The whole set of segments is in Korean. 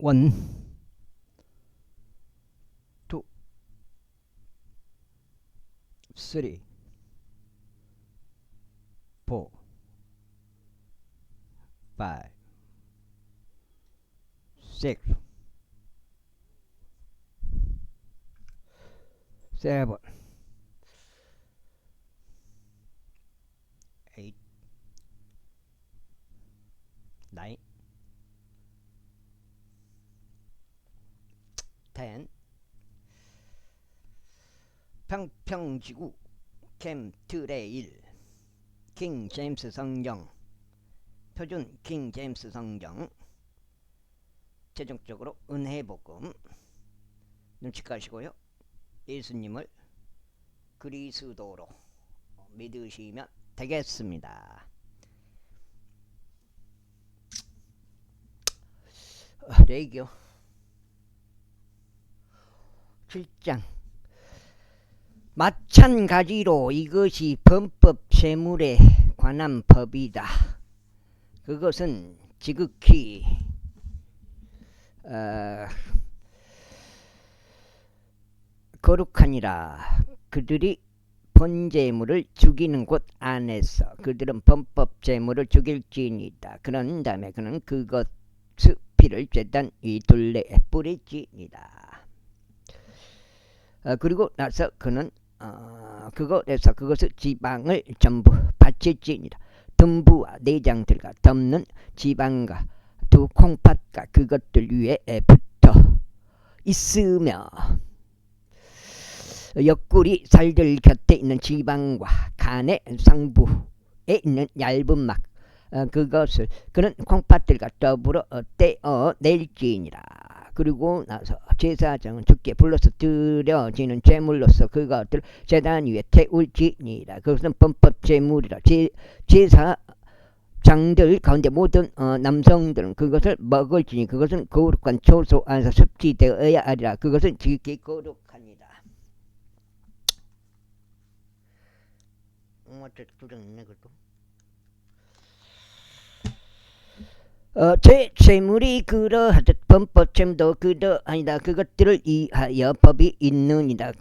1, 2, 3, 4, 5, 6, 7, 8, 9, 10. 평평지구 캠트레일 킹 제임스 성경 표준 킹 제임스 성경 최종적으로 은혜복음 눈치 까시고요. 예수님을 그리스도로 믿으시면 되겠습니다. 레이기요 7장 마찬가지로 이것이 범법 재물에 관한 법이다. 그것은 지극히 거룩하니라. 그들이 번제물을 죽이는 곳 안에서 그들은 범법 제물을 죽일지니이다. 그런 다음에 그는 그것 피를 제단 위 둘레에 뿌릴지니이다. 그리고 나서 그는 그것에서 그것의 지방을 전부 바칠지니라. 덤부와 내장들과 덮는 지방과 두 콩팥과 그것들 위에 붙어 있으며 옆구리 살들 곁에 있는 지방과 간의 상부에 있는 얇은 막 그것을 그는 콩팥들과 더불어 떼어낼지니라. 그리고 나서 제사장은 주께 불러서 드려지는 제물로서 그것들을 제단 위에 태울지니라. 그것은 범법 제물이라. 제사장들 가운데 모든 남성들은 그것을 먹을지니 그것은 거룩한 초소 안에서 섭취되어야 하리라. 그것은 지극히 거룩하니라. 제물이 그러하듯 범법잼도 그러하니다. 그것들을 이하여 법이 있느니라.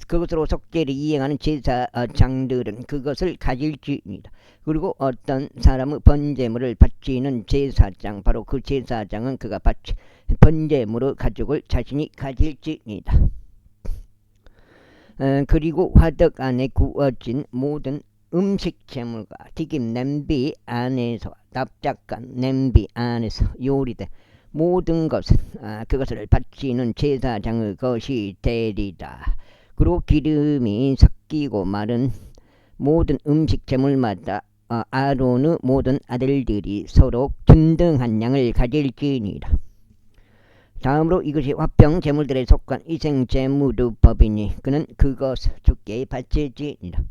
그것으로 속죄를 이행하는 제사장들은 그것을 가질지니라. 그리고 어떤 사람의 번제물을 바치는 제사장, 바로 그 제사장은 그가 바친 번제물의 가죽을 자신이 가질지니라. 그리고 화덕 안에 구워진 모든 음식 제물과 튀김 냄비 안에서 납작한 냄비 안에서 요리된 모든 것은 그것을 바치는 제사장의 것이 되리라. 그리고 기름이 섞이고 마른 모든 음식 제물마다 아론의 모든 아들들이 서로 균등한 양을 가질지니라. 다음으로 이것이 화평 제물들에 속한 이생 제물의 법이니 그는 그것을 주께 바칠지니라.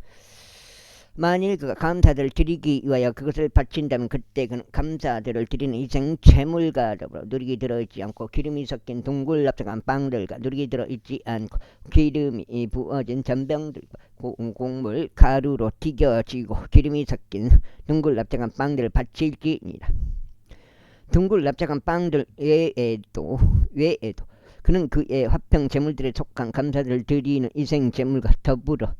만일 그가 감사들을 드리기 위하여 그것을 바친다면 그때 그는 감사들을 드리는 이생 제물과 더불어 누룩이 들어있지 않고 기름이 섞인 둥글 납작한 빵들과 누룩이 들어있지 않고 기름이 부어진 전병들과 곡물 가루로 튀겨지고 기름이 섞인 둥글 납작한 빵들을 바칠지니라. 둥글 납작한 빵들 외에도 그는 그의 화평 제물들에 속한 감사들을 드리는 이생 제물과 더불어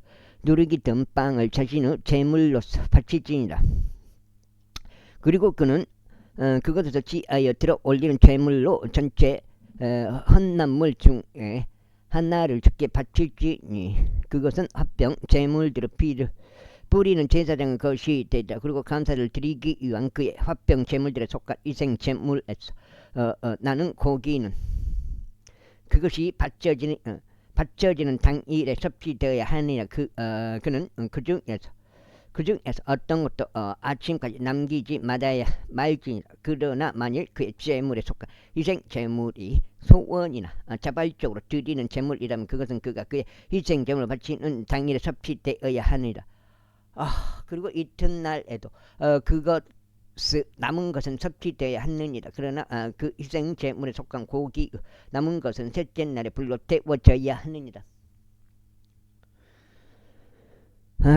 누룩이 든 빵을 자신의 제물로서 바칠지니라. 그리고 그는 그것에서 지하여 들어 올리는 제물로 전체 헌납물 중에 하나를 주께 바칠지니 그것은 화평 제물들의 피를 뿌리는 제사장의 것이 되자. 그리고 감사를 드리기 위한 그의 화평 제물들에 속한 이생 제물에서 나는 고기는 그것이 바쳐지는 당일에 섭취되어야 하느냐. 그는 그 중에서 어떤 것도 아침까지 남기지 말지니라. 그러나 만일 그의 제물에 속한 희생 제물이 소원이나 자발적으로 드리는 제물이라면 그것은 그가 그의 희생 제물을 바치는 당일에 섭취되어야 하느니라. 그리고 이튿날에도 그것 남은 것은 섭취되어야 하느니라. 그러나 그 희생 제물에 속한 고기 남은 것은 셋째 날에 불로 태워져야 하느니라.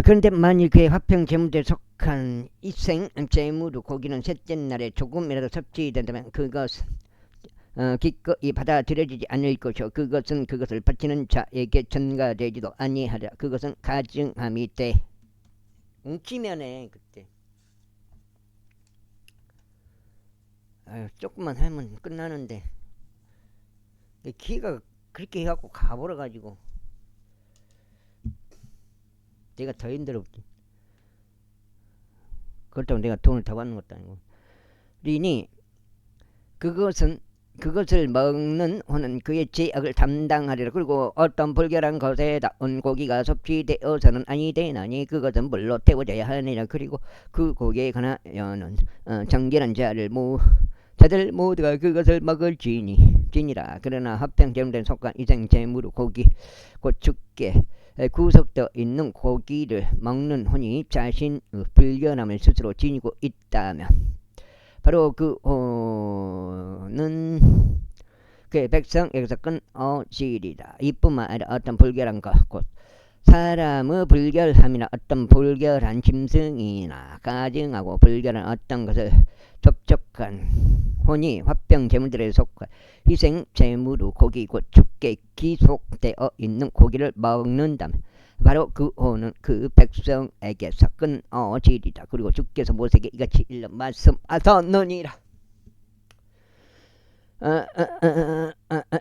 그런데 만일 그의 화평 제물에 속한 희생 제물의 고기는 셋째 날에 조금이라도 섭취된다면 그것은 기꺼이 받아들여지지 않을 것이요 그것은 그것을 바치는 자에게 전가되지도 아니하리라. 그것은 가증함이 돼. 웅치면에 그때 조금만 하면 끝나는데 기가 그렇게 해갖고 가버려 가지고 내가 더 힘들었지. 그렇다고 내가 돈을 더 받는 것도 아니고. 리니 그것을 먹는 혼은 그의 죄악을 담당하리라. 그리고 어떤 불결한 것에다 온 고기가 섭취되어서는 아니 되나니 그것은 물로 태워져야 하니라. 그리고 그 고기에 관하여는 정결한 자들 모두가 그것을 먹을지니라. 그러나 합병 제물된 속간 이생 제물의 고기 곧 죽게 구속되어 있는 고기를 먹는 혼이 자신의 불결함을 스스로 지니고 있다면 바로 그 혼은 그의 백성에게서 끊어지리라. 이뿐만 아니라 어떤 불결한 것 곧 사람의 불결함이나 어떤 불결한 짐승이나 가증하고 불결한 어떤 것을 접촉한 혼이 화병 제물들에 속한 희생 제물의 고기 곧 죽게 기속되어 있는 고기를 먹는다면 바로 그 혼은 그 백성에게서 끊어지리라. 그리고 주께서 모세에게 이같이 일러 말씀하셨느니라.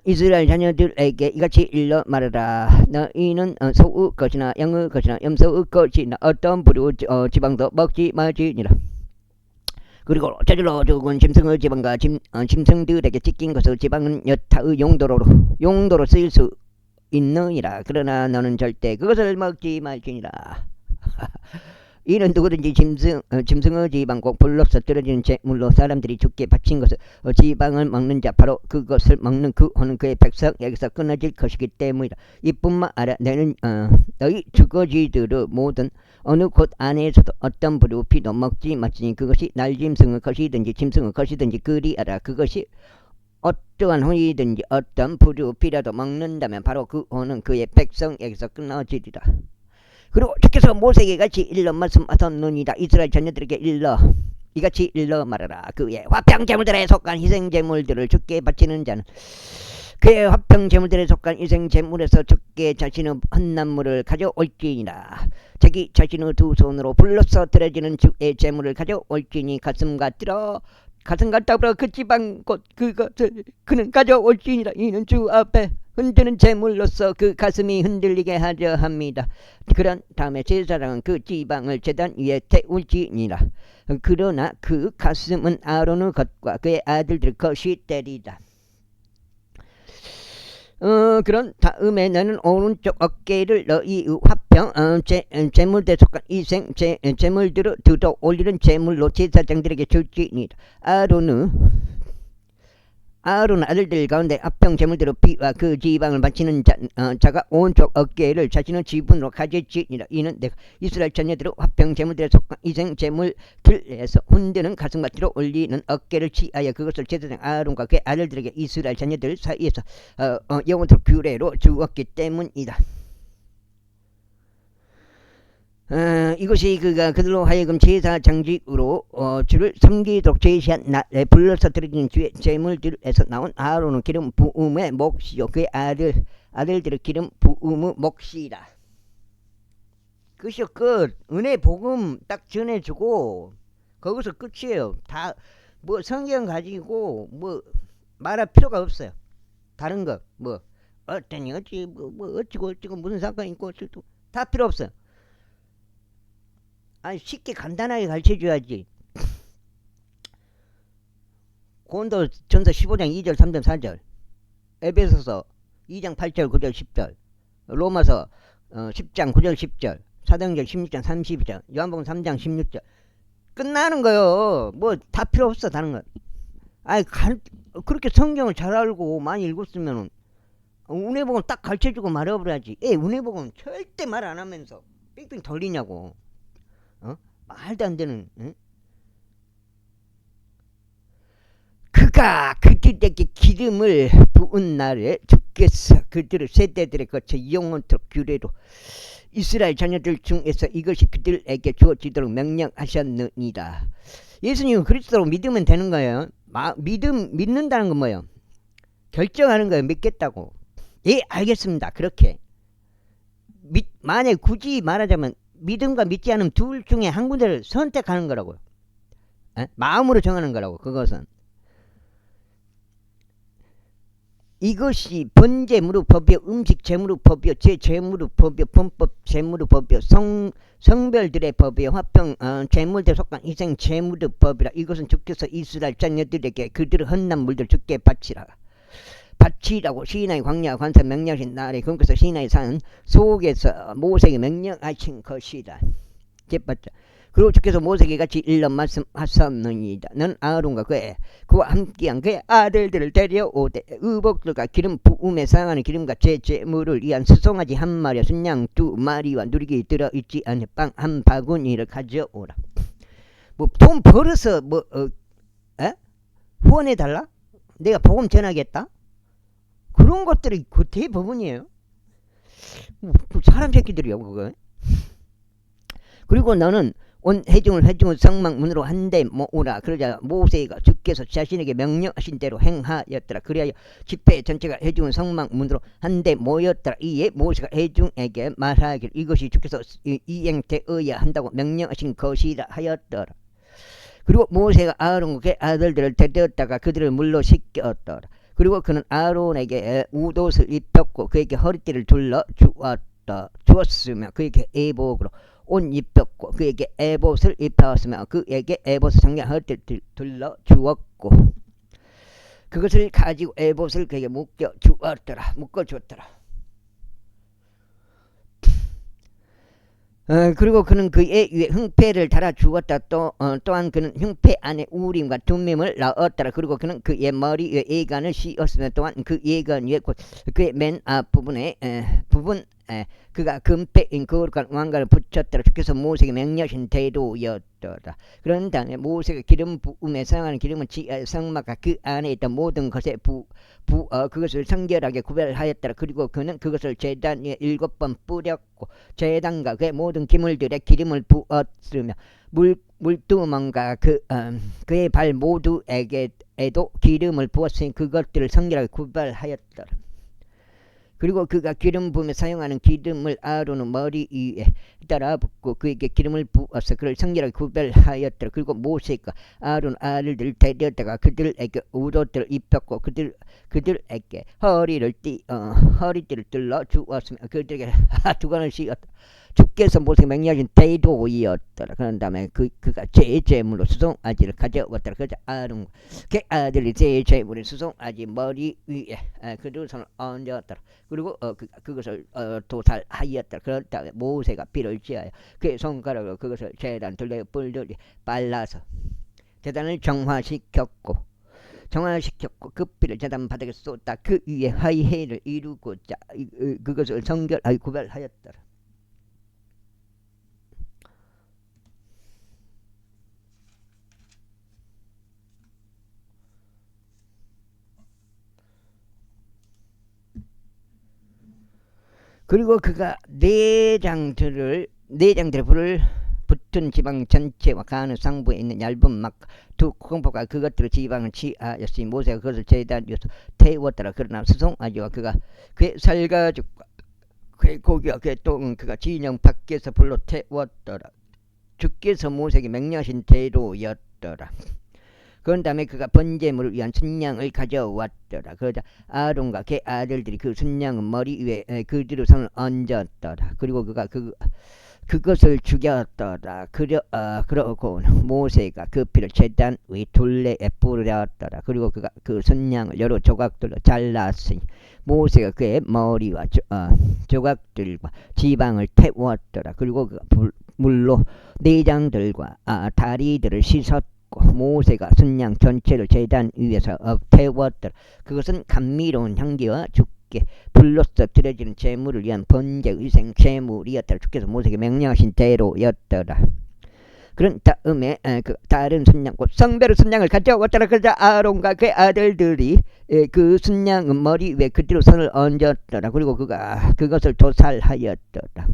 이스라엘 자녀들에게 이같이 일러 말하라. 너희는 소의 것이나 양의 것이나 염소의 것이나 어떤 부류 지방도 먹지 말지니라. 그리고 저절로 죽은 짐승의 지방과 짐승들에게 찢긴 것의 지방은 여타의 용도로 쓰일 수 있느니라. 그러나 너는 절대 그것을 먹지 말지니라. 이는 누구든지 짐승의 지방 꼭 불로서 떨어지는 제물로 사람들이 죽게 바친 것을 지방을 먹는 자 바로 그것을 먹는 그 혼은 그의 백성에게서 끊어질 것이기 때문이라. 이뿐만 아니라 너희 주거지들의 모든 어느 곳 안에서도 어떤 부류 피도 먹지 말지니 그것이 날짐승의 것이든지 짐승의 것이든지 그리하라. 그것이 어떠한 혼이든지 어떤 부류 피라도 먹는다면 바로 그 혼은 그의 백성에게서 끊어지리라. 그리고 주께서 모세에게 같이 일러 말씀하셨느니라. 이스라엘 자녀들에게 이같이 일러 말하라. 그의 화평 제물들에 속한 희생 제물들을 주께 바치는 자는 그의 화평 제물들에 속한 희생 제물에서 주께 자신의 헌난물을 가져올지니라. 자기 자신의 두 손으로 불로서 드려지는 주의 제물을 가져올지니 가슴과 더불어 그 지방 곧 그것을 그는 가져올지니라. 이는 주 앞에 흔드는 제물로서 그 가슴이 흔들리게 하려 합니다. 그런 다음에 제사장은 그 지방을 제단 위에 태울지니라. 그러나 그 가슴은 아론의 것과 그의 아들들 것이 되리라. 그런 다음에 너는 오른쪽 어깨를 너희의 화평 제물에 속한 희생 제물들을 들어 올리는 제물로 제사장들에게 줄지니라. 아론 아들들 가운데 화평 제물대로 피와 그 지방을 바치는 자가 오른쪽 어깨를 자신의 지분으로 가질지니라. 이는 내가 이스라엘 자녀들의 화평 제물들에 속한 희생 제물들에서 흔드는 가슴과 들어 올리는 어깨를 취하여 그것을 제사장 아론과 그의 아들들에게 이스라엘 자녀들 사이에서 영원토록 규례로 주었기 때문이다. 이것이 그들로 하여금 제사 장직으로 주를 섬기도록 제시한 날에 불러서 드려진 주의 제물들에서 나온 아론의 기름 부음의 몫이요 그의 아들들의 기름 부음의 몫이라. 그것이요 끝. 은혜 복음 딱 전해주고 거기서 끝이에요. 다 뭐 성경 가지고 뭐 말할 필요가 없어요. 다른 거 뭐 어쩌니 어찌 뭐 어찌고 무슨 사건이 있고 어쩌고 다 필요 없어요. 아니 쉽게 간단하게 가르쳐줘야지. 고린도 전서 15장 2절 3절 4절 에베소서 2장 8절 9절 10절 로마서 10장 9절 10절 사도행전 16장 32절 요한복음 3장 16절 끝나는 거요. 뭐 다 필요 없어 다른 건. 아니 그렇게 성경을 잘 알고 많이 읽었으면은 은혜복음 딱 가르쳐주고 말해버려야지. 은혜복음 절대 말 안 하면서 빙빙 돌리냐고. 말도 안 되는. 응? 그가 그들에게 기름을 부은 날에 주께서 그들의 세대들에 거쳐 영원토록 규례로 이스라엘 자녀들 중에서 이것이 그들에게 주어지도록 명령하셨느니라. 예수님은 그리스도로 믿으면 되는 거예요. 믿는다는 건 뭐예요? 결정하는 거예요. 믿겠다고. 예, 알겠습니다. 그렇게. 만약 굳이 말하자면 믿음과 믿지 않음 둘 중에 한 군데를 선택하는 거라고요. 에? 마음으로 정하는 거라고. 그것은 이것이 번제무릇법이요, 음식 제무릇법이요, 제재무릇법이요, 범법 제무릇법이요, 성별들의 법이요, 화평 제물대 속한 희생 제무릇법이라. 이것은 주께서 이스라엘 자녀들에게 그들의 헛난 물들 주께 바치라고 시나이 광야 관사 명령하신 날에 그께서 시나이 산 속에서 모세에게 명령하신 것이다. 제봤죠. 그리고 주께서 모세에게 같이 일러 말씀하셨느니라. 넌 아론과 그와 함께한 그의 아들들을 데려오되 의복들과 기름 부음에 사용하는 기름과 제물을 위한 수송아지 한 마리와 순양 두 마리와 누리기 들어있지 않은 빵 한 바구니를 가져오라. 뭐 돈 벌어서 후원해달라? 내가 복음 전하겠다? 그런 것들이 그 대부분이에요. 사람 새끼들이요 그거. 그리고 너는 온 회중을 성막문으로 한데 모으라. 그러자 모세가 주께서 자신에게 명령하신 대로 행하였더라. 그래야 집회 전체가 회중은 성막문으로 한데 모였더라. 이에 모세가 회중에게 말하기를 이것이 주께서 이행되어야 한다고 명령하신 것이라 하였더라. 그리고 모세가 아론과 그의 아들들을 데려다가 그들을 물로 씻겼더라. 그리고 그는 아론에게 우옷을 입혔고 그에게 허리띠를 둘러 주었으며 그에게 에복으로 옷 입혔고 그에게 에봇을 입혔으며 그에게 에봇을 상냥 허리띠를 둘러 주었고 그것을 가지고 에봇을 그에게 묶어 주었더라. 그리고 그는 그의 위에 흉패를 달아 주었다. 또한 그는 흉패 안에 우림과 둠밈을 넣었더라. 그리고 그는 그의 머리 위에 예간을 씌었으며 또한 그 예간 위에 그의 맨 앞부분에 그가 금패인 거룩한 왕관을 붙였더라. 주께서 모세에게 명령하신 대로였더라. 그런 다음에 모세가 기름 부음에 사용하는 기름은 성막과 그 안에 있던 모든 것에 그것을 성결하게 구별하였더라. 그리고 그는 그것을 제단 위에 7번 뿌렸고 제단과 그의 모든 기물들에 기름을 부었으며 물두멍과 그의 발 모두에게도 기름을 부었으니 그것들을 성결하게 구별하였더라. 그리고 그가 기름 부음에 사용하는 기름을 아론의 머리 위에 따라 붓고 그에게 기름을 부어서 그를 성결하게 구별하였더라. 그리고 모세가 아론 아들들을 데려다가 그들에게 우옷들을 입혔고 그들에게 허리띠를 뚫러 주었으며 그들에게 두건을 씌웠다. 주께서 모세에게 명령하신 대도이었더라. 그런 다음에 그가 제물로 수송아지를 가져왔더라. 그래서 아론과 그 아들이 제물의 수송아지 머리 위에 그들 손을 얹었더라. 그리고 그것을 도살하였더라. 그런 다음에 모세가 피를 지하여 그의 손가락으로 그것을 제단 둘레 뿔들이 발라서 제단을 정화시켰고 그 피를 제단 바닥에 쏟다. 그 위에 화해를 이루고자 그것을 성결하게 구별하였더라. 그리고 그가 내장들의 불을 붙은 지방 전체와 가는 상부에 있는 얇은 막 두 콩포가 그것들의 지방을 취하였으니 모세가 그것을 제단 위에서 태웠더라. 그러나 수송아지와 그의 살가죽과 그의 고기와 그의 똥은 그가 진영 밖에서 불로 태웠더라. 주께서 모세에게 명령하신 대로였더라. 그런 다음에 그가 번제물을 위한 순양을 가져왔더라. 그러자 아론과 그의 아들들이 그 순양은 머리 위에 그들의 손을 얹었더라. 그리고 그가 그것을 죽였더라. 그러고 모세가 그 피를 제단 위 둘레에 뿌렸더라. 그리고 그가 그 순양을 여러 조각들로 잘랐으니 모세가 그의 머리와 조각들과 지방을 태웠더라. 그리고 그가 물로 내장들과 다리들을 씻었더라. 모세가 순양 전체를 제단 위에서 태웠더라. 그것은 감미로운 향기와 주께 불로써 드려지는 제물을 위한 번제 의생 제물이었더라. 주께서 모세에게 명령하신 대로였더라. 그런 다음에 다른 순양 곧 성별의 순양을 가져왔더라. 그러자 아론과 그의 아들들이 그 순양 머리 위에 그대로 손을 얹었더라. 그리고 그가 그것을 도살하였더라.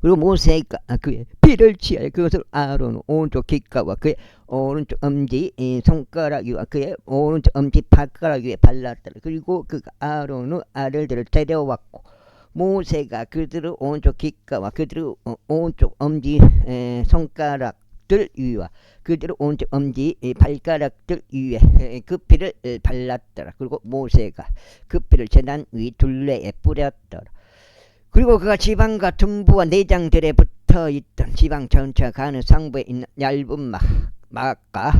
그리고 모세가 그의 피를 취하여 그것을 아론 오른쪽 귓가와 그의 오른쪽 엄지 손가락 위와 그의 오른쪽 엄지 발가락 위에 발랐더라. 그리고 그가 아론의 아들들을 데려왔고 모세가 그들의 오른쪽 귓가와 그들의 오른쪽 엄지 손가락들 위와 그들의 오른쪽 엄지 발가락들 위에 그 피를 발랐더라. 그리고 모세가 그 피를 제단 위 둘레에 뿌렸더라. 그리고 그가 지방과 등부와 내장들에 붙어있던 지방 전체가 가는 상부에 있는 얇은 막과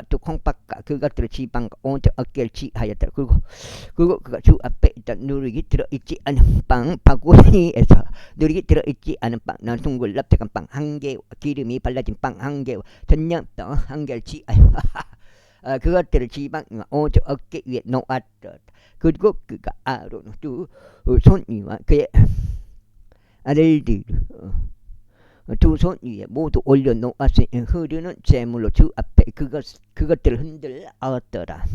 두 콩팥과 그것들을 지방과 오른쪽 어깨를 취하였더라. 그리고 그가 주 앞에 있던 누룩이 들어있지 않은 빵 바구니에서 누룩이 들어있지 않은 빵 둥글 납작한 빵 한 개와 기름이 발라진 빵 한 개와 전염병 한 개를 취하여 그것들을 지방과 오른쪽 어깨 위에 놓았더라. 그리고 그가 아론의 두 손위와 그의 아들들 두 손 위에 모두 올려놓았으니 흐르는 제물로 주 앞에 그것들을 흔들었더라.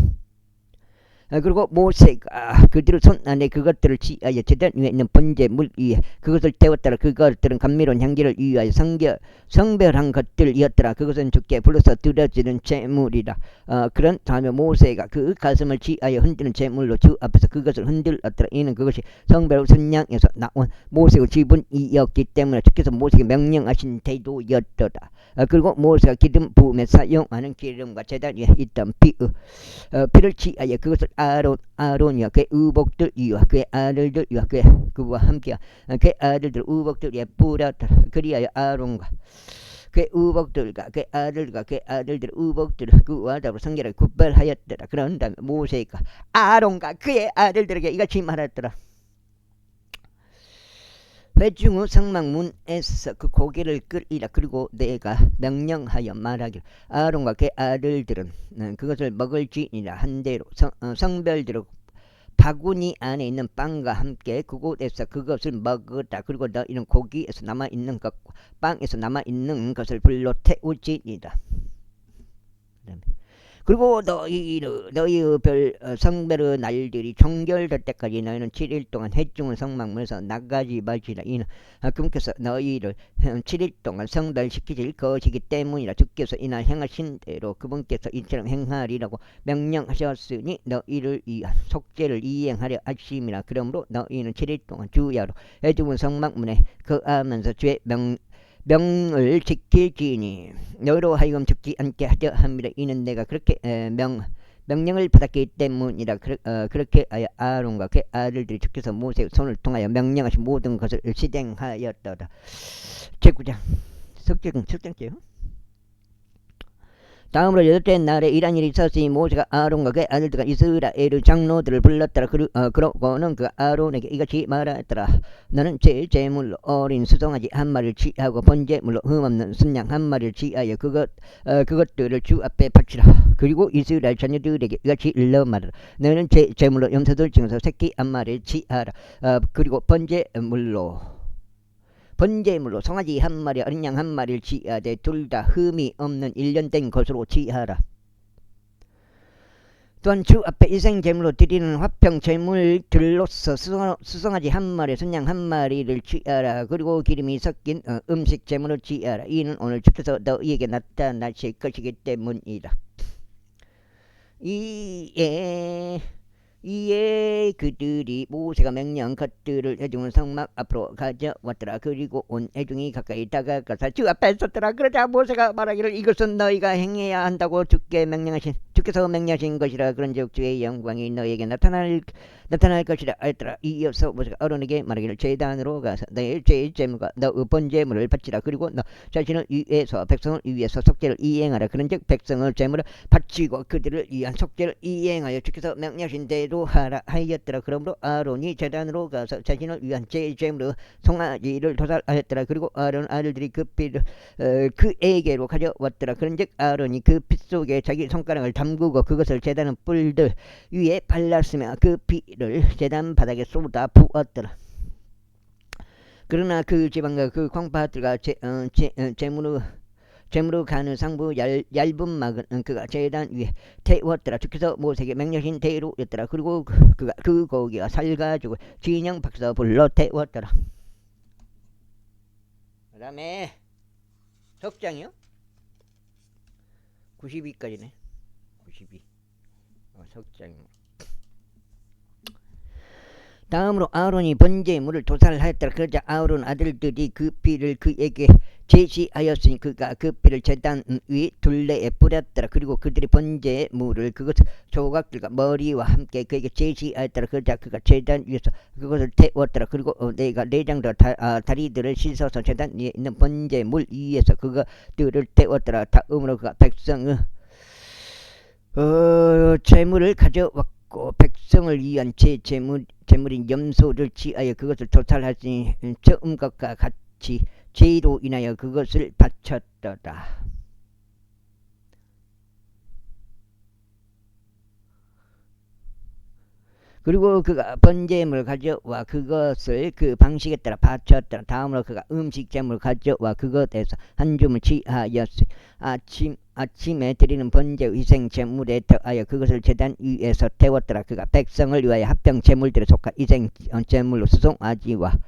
그리고 모세가 그들의 손 안에 그것들을 취하여 제단 위에 있는 번제물 위에 그것을 태웠더라. 그것들은 감미로운 향기를 위하여 성별한 것들이었더라. 그것은 주께 불러서 드려지는 제물이라. 그런 다음에 모세가 그 가슴을 취하여 흔드는 제물로 주 앞에서 그것을 흔들었더라. 이는 그것이 성별 선양에서 나온 모세의 지분이었기 때문에 주께서 모세에게 명령하신 태도였더라. 그리고 모세가 기름 부음에 사용하는 기름과 제단 위에 있던 피를 취하여 그것을 아론이와 그의 의복들 위와 그의 아들들 위와 그와 함께 그의 아들들 의복들 위에 뿌렸더라. 그리하여 아론과 그의 의복들과 그의 아들과 그의 아들들의 의복들을 그와 더불어 성결하게 구별하였더라. 그런 다음에 모세가 아론과 그의 아들들에게 이같이 말했더라. 회중의 성막문에서 그 고기를 끓이라. 그리고 내가 명령하여 말하기를 아론과 그의 아들들은 그것을 먹을지니라 한 대로 성별대로 바구니 안에 있는 빵과 함께 그곳에서 그것을 먹으라. 그리고 너희는 고기에서 남아있는 것과 빵에서 남아있는 것을 불로 태울지니라. 그리고 너희의 성별의 날들이 종결될 때까지 너희는 7일 동안 회중의 성막문에서 나가지 말지라. 이는 그분께서 너희를 7일 동안 성별시키실 것이기 때문이라. 주께서 이날 행하신 대로 그분께서 이처럼 행하리라고 명령하셨으니 너희를 위한 속죄를 이행하려 하심이라. 그러므로 너희는 7일 동안 주야로 회중의 성막문에 거하면서 죄 명을 지킬지니 너희로 하여금 죽지 않게 하려 함이라. 이는 내가 그렇게 명령을 받았기 때문이라. 그렇게 하여 아론과 그의 아들들이 주께서 모세의 손을 통하여 명령하신 모든 것을 실행하였더라. 제9장 석장째요. 다음으로 여덟째 날에 이런 일이 있었으니 모세가 아론과 그의 아들들과 이스라엘의 장로들을 불렀더라. 그러고는 그 아론에게 이같이 말하였더라. 너는 제물로 어린 수송아지 한 마리를 취하고 번제물로 흠없는 순양 한 마리를 취하여 그것들을 주 앞에 바치라. 그리고 이스라엘 자녀들에게 이같이 일러 말하라. 너는 제물로 염소들 중에서 새끼 한 마리를 취하라. 그리고 번제물로 송아지 한 마리 어린 양 한 마리를 취하되 둘 다 흠이 없는 1년 된 것으로 취하라. 또한 주 앞에 일생제물로 드리는 화평제물들로서 수송아지 한 마리 순양 한 마리를 취하라. 그리고 기름이 섞인 음식제물을 취하라. 이는 오늘 주께서 너희에게 나타나실 것이기 때문이다. 이에 그들이 모세가 명령한 것들을 회중의 성막 앞으로 가져왔더라. 그리고 온 회중이 가까이 다가가서 주 앞에 섰더라. 그러자 모세가 말하기를 이것은 너희가 행해야 한다고 주께서 명령하신 것이라. 그런즉 주의 영광이 너희에게 나타날 것이라 하였더라. 이어서 모세가 아론에게 말하기를 제단으로 가서 너의 죄의 제물과 너의 번제물을 바치라. 그리고 너 자신을 위해서 백성을 위해서 속죄를 이행하라. 그런즉 백성을 제물을 바치고 그들을 위한 속죄를 이행하여 주께서 명령하신 대로 하라 하였더라. 그러므로 아론이 제단으로 가서 자신을 위한 제물로 송아지를 도살하였더라. 그리고 아론 아들들이 그 피를 그에게로 가져왔더라. 그런즉 아론이 그 피 속에 자기 손가락을 담그고 그것을 제단의 뿔들 위에 발랐으며 그 피를 제단 바닥에 쏟아 부었더라. 그러나 그 지방과 그 콩팥들과 제물로 가는 상부 얇은 막은 그가 제단 위에 태웠더라. 주께서 모세에게 명령하신 대로였더라. 그리고 그가 그 고기가 살가지고 진영 밖에서 불러 태웠더라. 다음에 석장이요? 92까지네. 92. 석장이요. 다음으로 아론이 번제물을 도살하였더라. 그러자 아론 아들들이 그 피를 그에게 제시하였으니 그가 그 피를 제단 위 둘레에 뿌렸더라. 그리고 그들이 번제물을 그것 조각들과 머리와 함께 그에게 제시하였더라. 그러자 그가 제단 위에서 그것을 태웠더라. 그리고 내가 내장과 다리들을 씻어서 제단 위에 있는 번제물 위에서 그것들을 태웠더라. 다음으로 그가 백성의 재물을 가져왔고 백성을 위한 제물인 염소를 취하여 그것을 도살하시니 처음 것과 같이 죄로 인하여 그것을 바쳤더라. 그리고 그가 번제물을 가져와 그것을 그 방식에 따라 바쳤더라. 다음으로 그가 음식제물을 가져와 그것에서 한 줌을 취하였으니 아침에 드리는 번제 위생 제물에 더하여 그것을 제단 위에서 태웠더라. 그가 백성을 위하여 합병 제물들에 속한 위생 제물로 수송아지와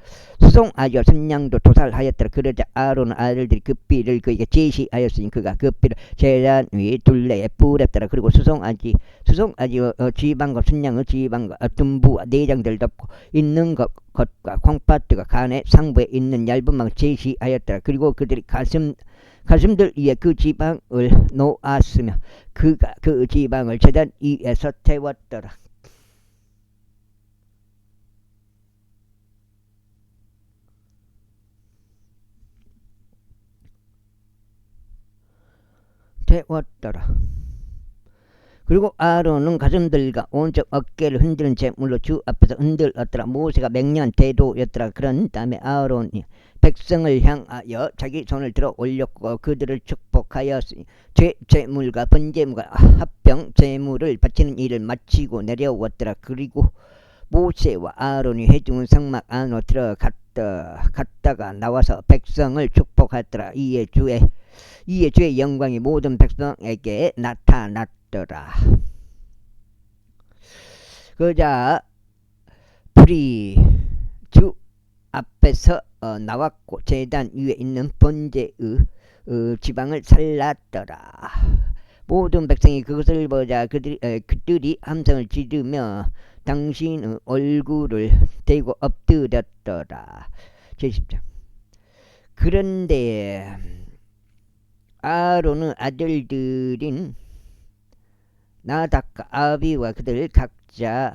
순양도 도살하였더라. 그러자 아론 아들들이 그 삐를 그에게 제시하였으니 그가 그 삐를 제단 위 둘레에 뿌렸더라. 그리고 수송아지와 지방과 순양의 지방과 둔부와 내장들 덮고 있는 것과 콩팥들과 간의 상부에 있는 얇은 망을 제시하였더라. 그리고 그들이 가슴들 위에 그 지방을 놓았으며 그가 그 지방을 제단 위에서 태웠더라. 그리고 아론은 가슴들과 온몸 어깨를 흔드는 제물로 주 앞에서 흔들었더라. 모세가 맹렬한 태도였더라. 그런 다음에 아론이 백성을 향하여 자기 손을 들어 올렸고 그들을 축복하였으니 제물과 번제물과 합병 제물을 바치는 일을 마치고 내려왔더라. 그리고 모세와 아론이 회중 성막 안으로 들어갔다가 나와서 백성을 축복하였더라. 이에 주의 영광이 모든 백성에게 나타났더라. 그러자 불이 주 앞에서 나왔고 제단 위에 있는 번제의 지방을 살랐더라. 모든 백성이 그것을 보자 그들이 함성을 지르며 당신의 얼굴을 대고 엎드렸더라. 제10장. 그런데 아론의 아들들인 나답과 아비와 그들 각자의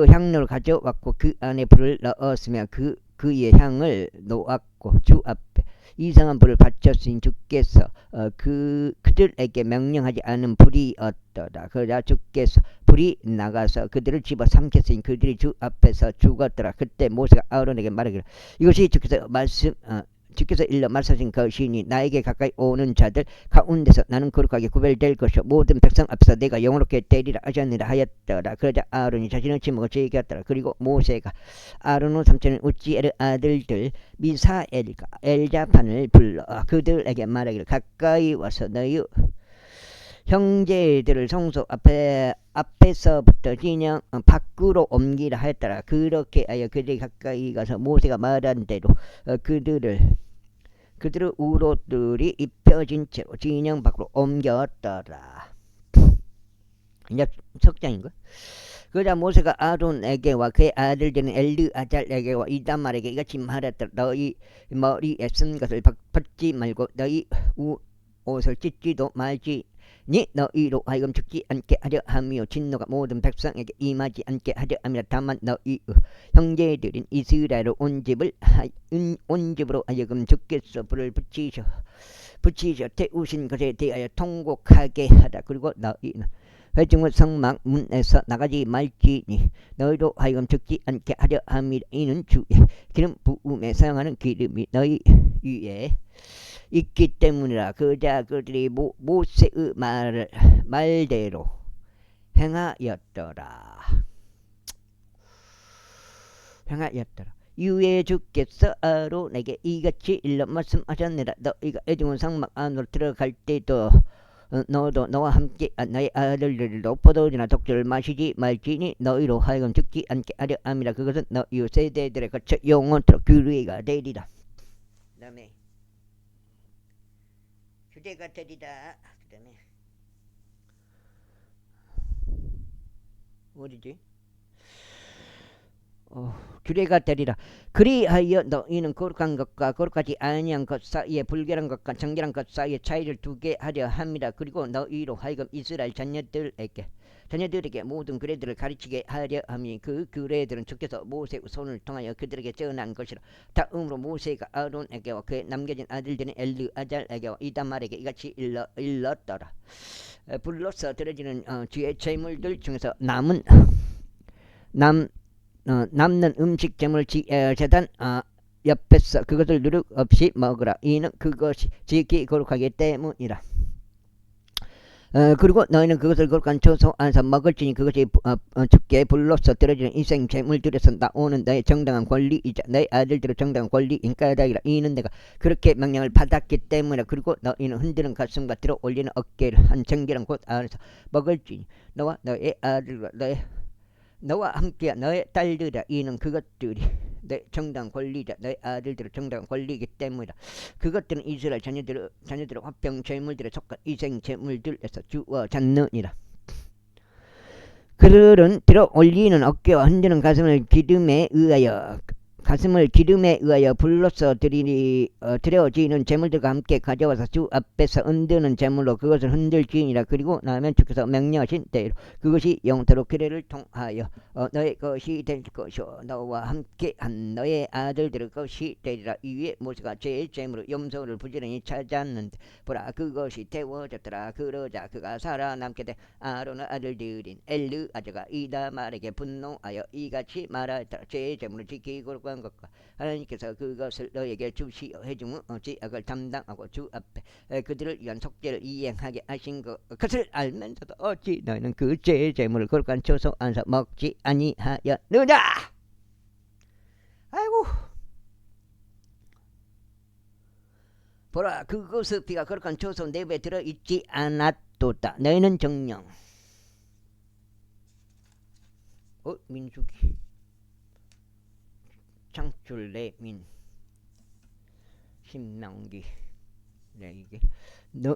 향로를 가져왔고 그 안에 불을 넣었으며 그의 향을 놓았고 주 앞에 이상한 불을 바쳤으니 주께서 그들에게 명령하지 않은 불이었더라. 그러자 주께서 불이 나가서 그들을 집어삼켰으니 그들이 주 앞에서 죽었더라. 그때 모세가 아론에게 말하기를 이것이 주께서 일러 말씀하신 것이니 나에게 가까이 오는 자들 가운데서 나는 거룩하게 구별될 것이요 모든 백성 앞에서 내가 영원롭게 되리라 하셨느니라 하였더라. 그러자 아론이 자신의 지목을 제기했더라. 그리고 모세가 아론의 삼촌인 우찌엘의 아들들 미사엘과 엘자판을 불러 그들에게 말하기를 가까이 와서 너희 형제들을 성소 앞에서부터 진영 밖으로 옮기라 하였더라. 그렇게 하여 그들이 가까이 가서 모세가 말한 대로 그들의 우로들이 입혀진 채로 진영 밖으로 옮겼더라. 이제 석장인가? 그러자 모세가 아론에게와 그의 아들들인 엘르아잘에게와 이다말에게 이같이 말했더라. 너희 머리에 쓴 것을 벗지 말고 너희 옷을 찢지도 말지 니 너희로 하여금 죽지 않게 하려 하며 진노가 모든 백성에게 임하지 않게 하려 함이라. 다만 너희 형제들인 이스라엘 온 집으로 하여금 주께서 불을 붙이셔 태우신 것에 대하여 통곡하게 하라. 그리고 너희는 회중의 성막 문에서 나가지 말지니 너희로 하여금 죽지 않게 하려 함이라. 이는 주의 기름 부음에 사용하는 기름이 너희 위에 있기 때문이라. 그자 그들이 모세의 말대로 행하였더라. 이후에 주께서 아론에게 이같이 일러 말씀하셨느니라. 너희가 애굽 성막 안으로 들어갈 때도 너도 너와 함께 너의 아들들도 포도주나 독주를 마시지 말지니 너희로 하여금 죽지 않게 하려 함이라. 그것은 너희 세대들의 거쳐 영원토록 규례가 되리라. 그 다음에 규례가 되리라. 그 다음에 어디지? 규례가 되리라. 그리하여 너희는 거룩한 것과 거룩하지 아니한 것 사이에 불결한 것과 정결한 것 사이에 차이를 두게 하려 함이라. 그리고 너희로 하여금 이스라엘 자녀들에게 모든 규례들을 가르치게 하려 함이 그 규례들은 주께서 모세의 손을 통하여 그들에게 전한 것이라. 다음으로 모세가 아론에게와 그의 남겨진 아들들인 엘르아잘에게와 이다말에게 이같이 일렀더라. 불로서 드려지는 주의 제물들 중에서 남는 음식 제물 제단 옆에서 그것을 누룩 없이 먹으라. 이는 그것이 지극히 거룩하기 때문이라. 그리고 너희는 그것을 거룩한 처소 안에서 먹을지니 그것이 주께 불로서 드려지는 인생 제물들에서 나오는 너의 정당한 권리이자 너의 아들들의 정당한 권리인 까닭이라. 이는 내가 그렇게 명령을 받았기 때문이라. 그리고 너희는 흔드는 가슴과 들어 올리는 어깨를 한 정결한 곳 안에서 먹을지니 너와 너의 아들과 너와 함께 너의 딸들아. 이는 그것들이 내 정당 권리자 너의 아들들의 정당 권리이기 때문이다. 그것들은 이스라엘 자녀들의 화평 제물들에 속한 이생 제물들에서 주어 잤느니라. 그들은 들어 올리는 어깨와 흔드는 가슴을 기름에 의하여 불로서 드려지는 제물들과 함께 가져와서 주 앞에서 흔드는 제물로 그것을 흔들지니라. 그리고 나면 주께서 명령하신 대로 그것이 영토록 규례를 통하여 너의 것이 될 것이요 너와 함께 한 너의 아들들의 것이 되리라. 이위에 모세가 제의 제물로 염소를 부지런히 찾았는데 보라 그것이 태워졌더라. 그러자 그가 살아남게 된 아론의 아들들인 엘르아자가 이다말에게 분노하여 이같이 말하였더라. 제의 제물을 지키고 한 것과 하나님께서 그것을 너에게 주시어 해주면 죄악을 담당하고 주 앞에 그들을 위한 속죄를 이행하게 하신 것을 알면서도 어찌 너희는 그 죄의 제물을 거룩한 처소 안에서 먹지 아니하였느냐. 아이고 보라 그것의 피가 거룩한 처소 내부에 들어있지 않았도다. 너희는 정령 민수기 창출 내민 신명기 이게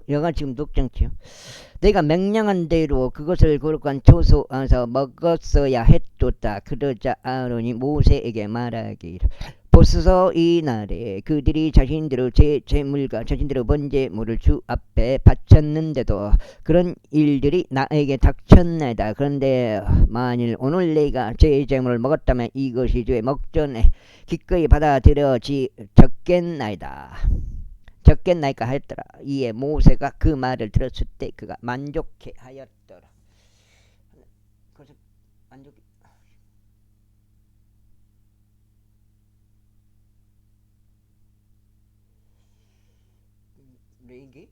여가 지금 독장치요. 내가 명령한 대로 그것을 거룩한 처소 안에서 먹었어야 했도다. 그러자 아론이 모세에게 말하기를 보소서 이날에 그들이 자신들의 제물과 자신들의 번제물을 주 앞에 바쳤는데도 그런 일들이 나에게 닥쳤나이다. 그런데 만일 오늘 내가 제물을 먹었다면 이것이 주의 먹전에 기꺼이 받아들여졌겠나이다 하였더라. 이에 모세가 그 말을 들었을 때 그가 만족해 하였더라. 그래서 만족해. 레이기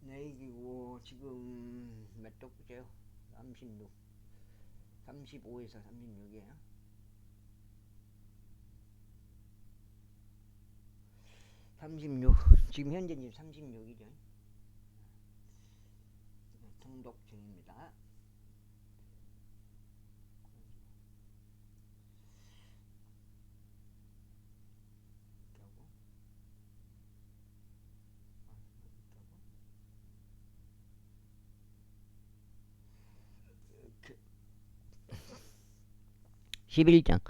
레이기고 지금 몇 도째요? 36 35에서 36이에요. 36 지금 현재 36이죠. 통독 중입니다. 11장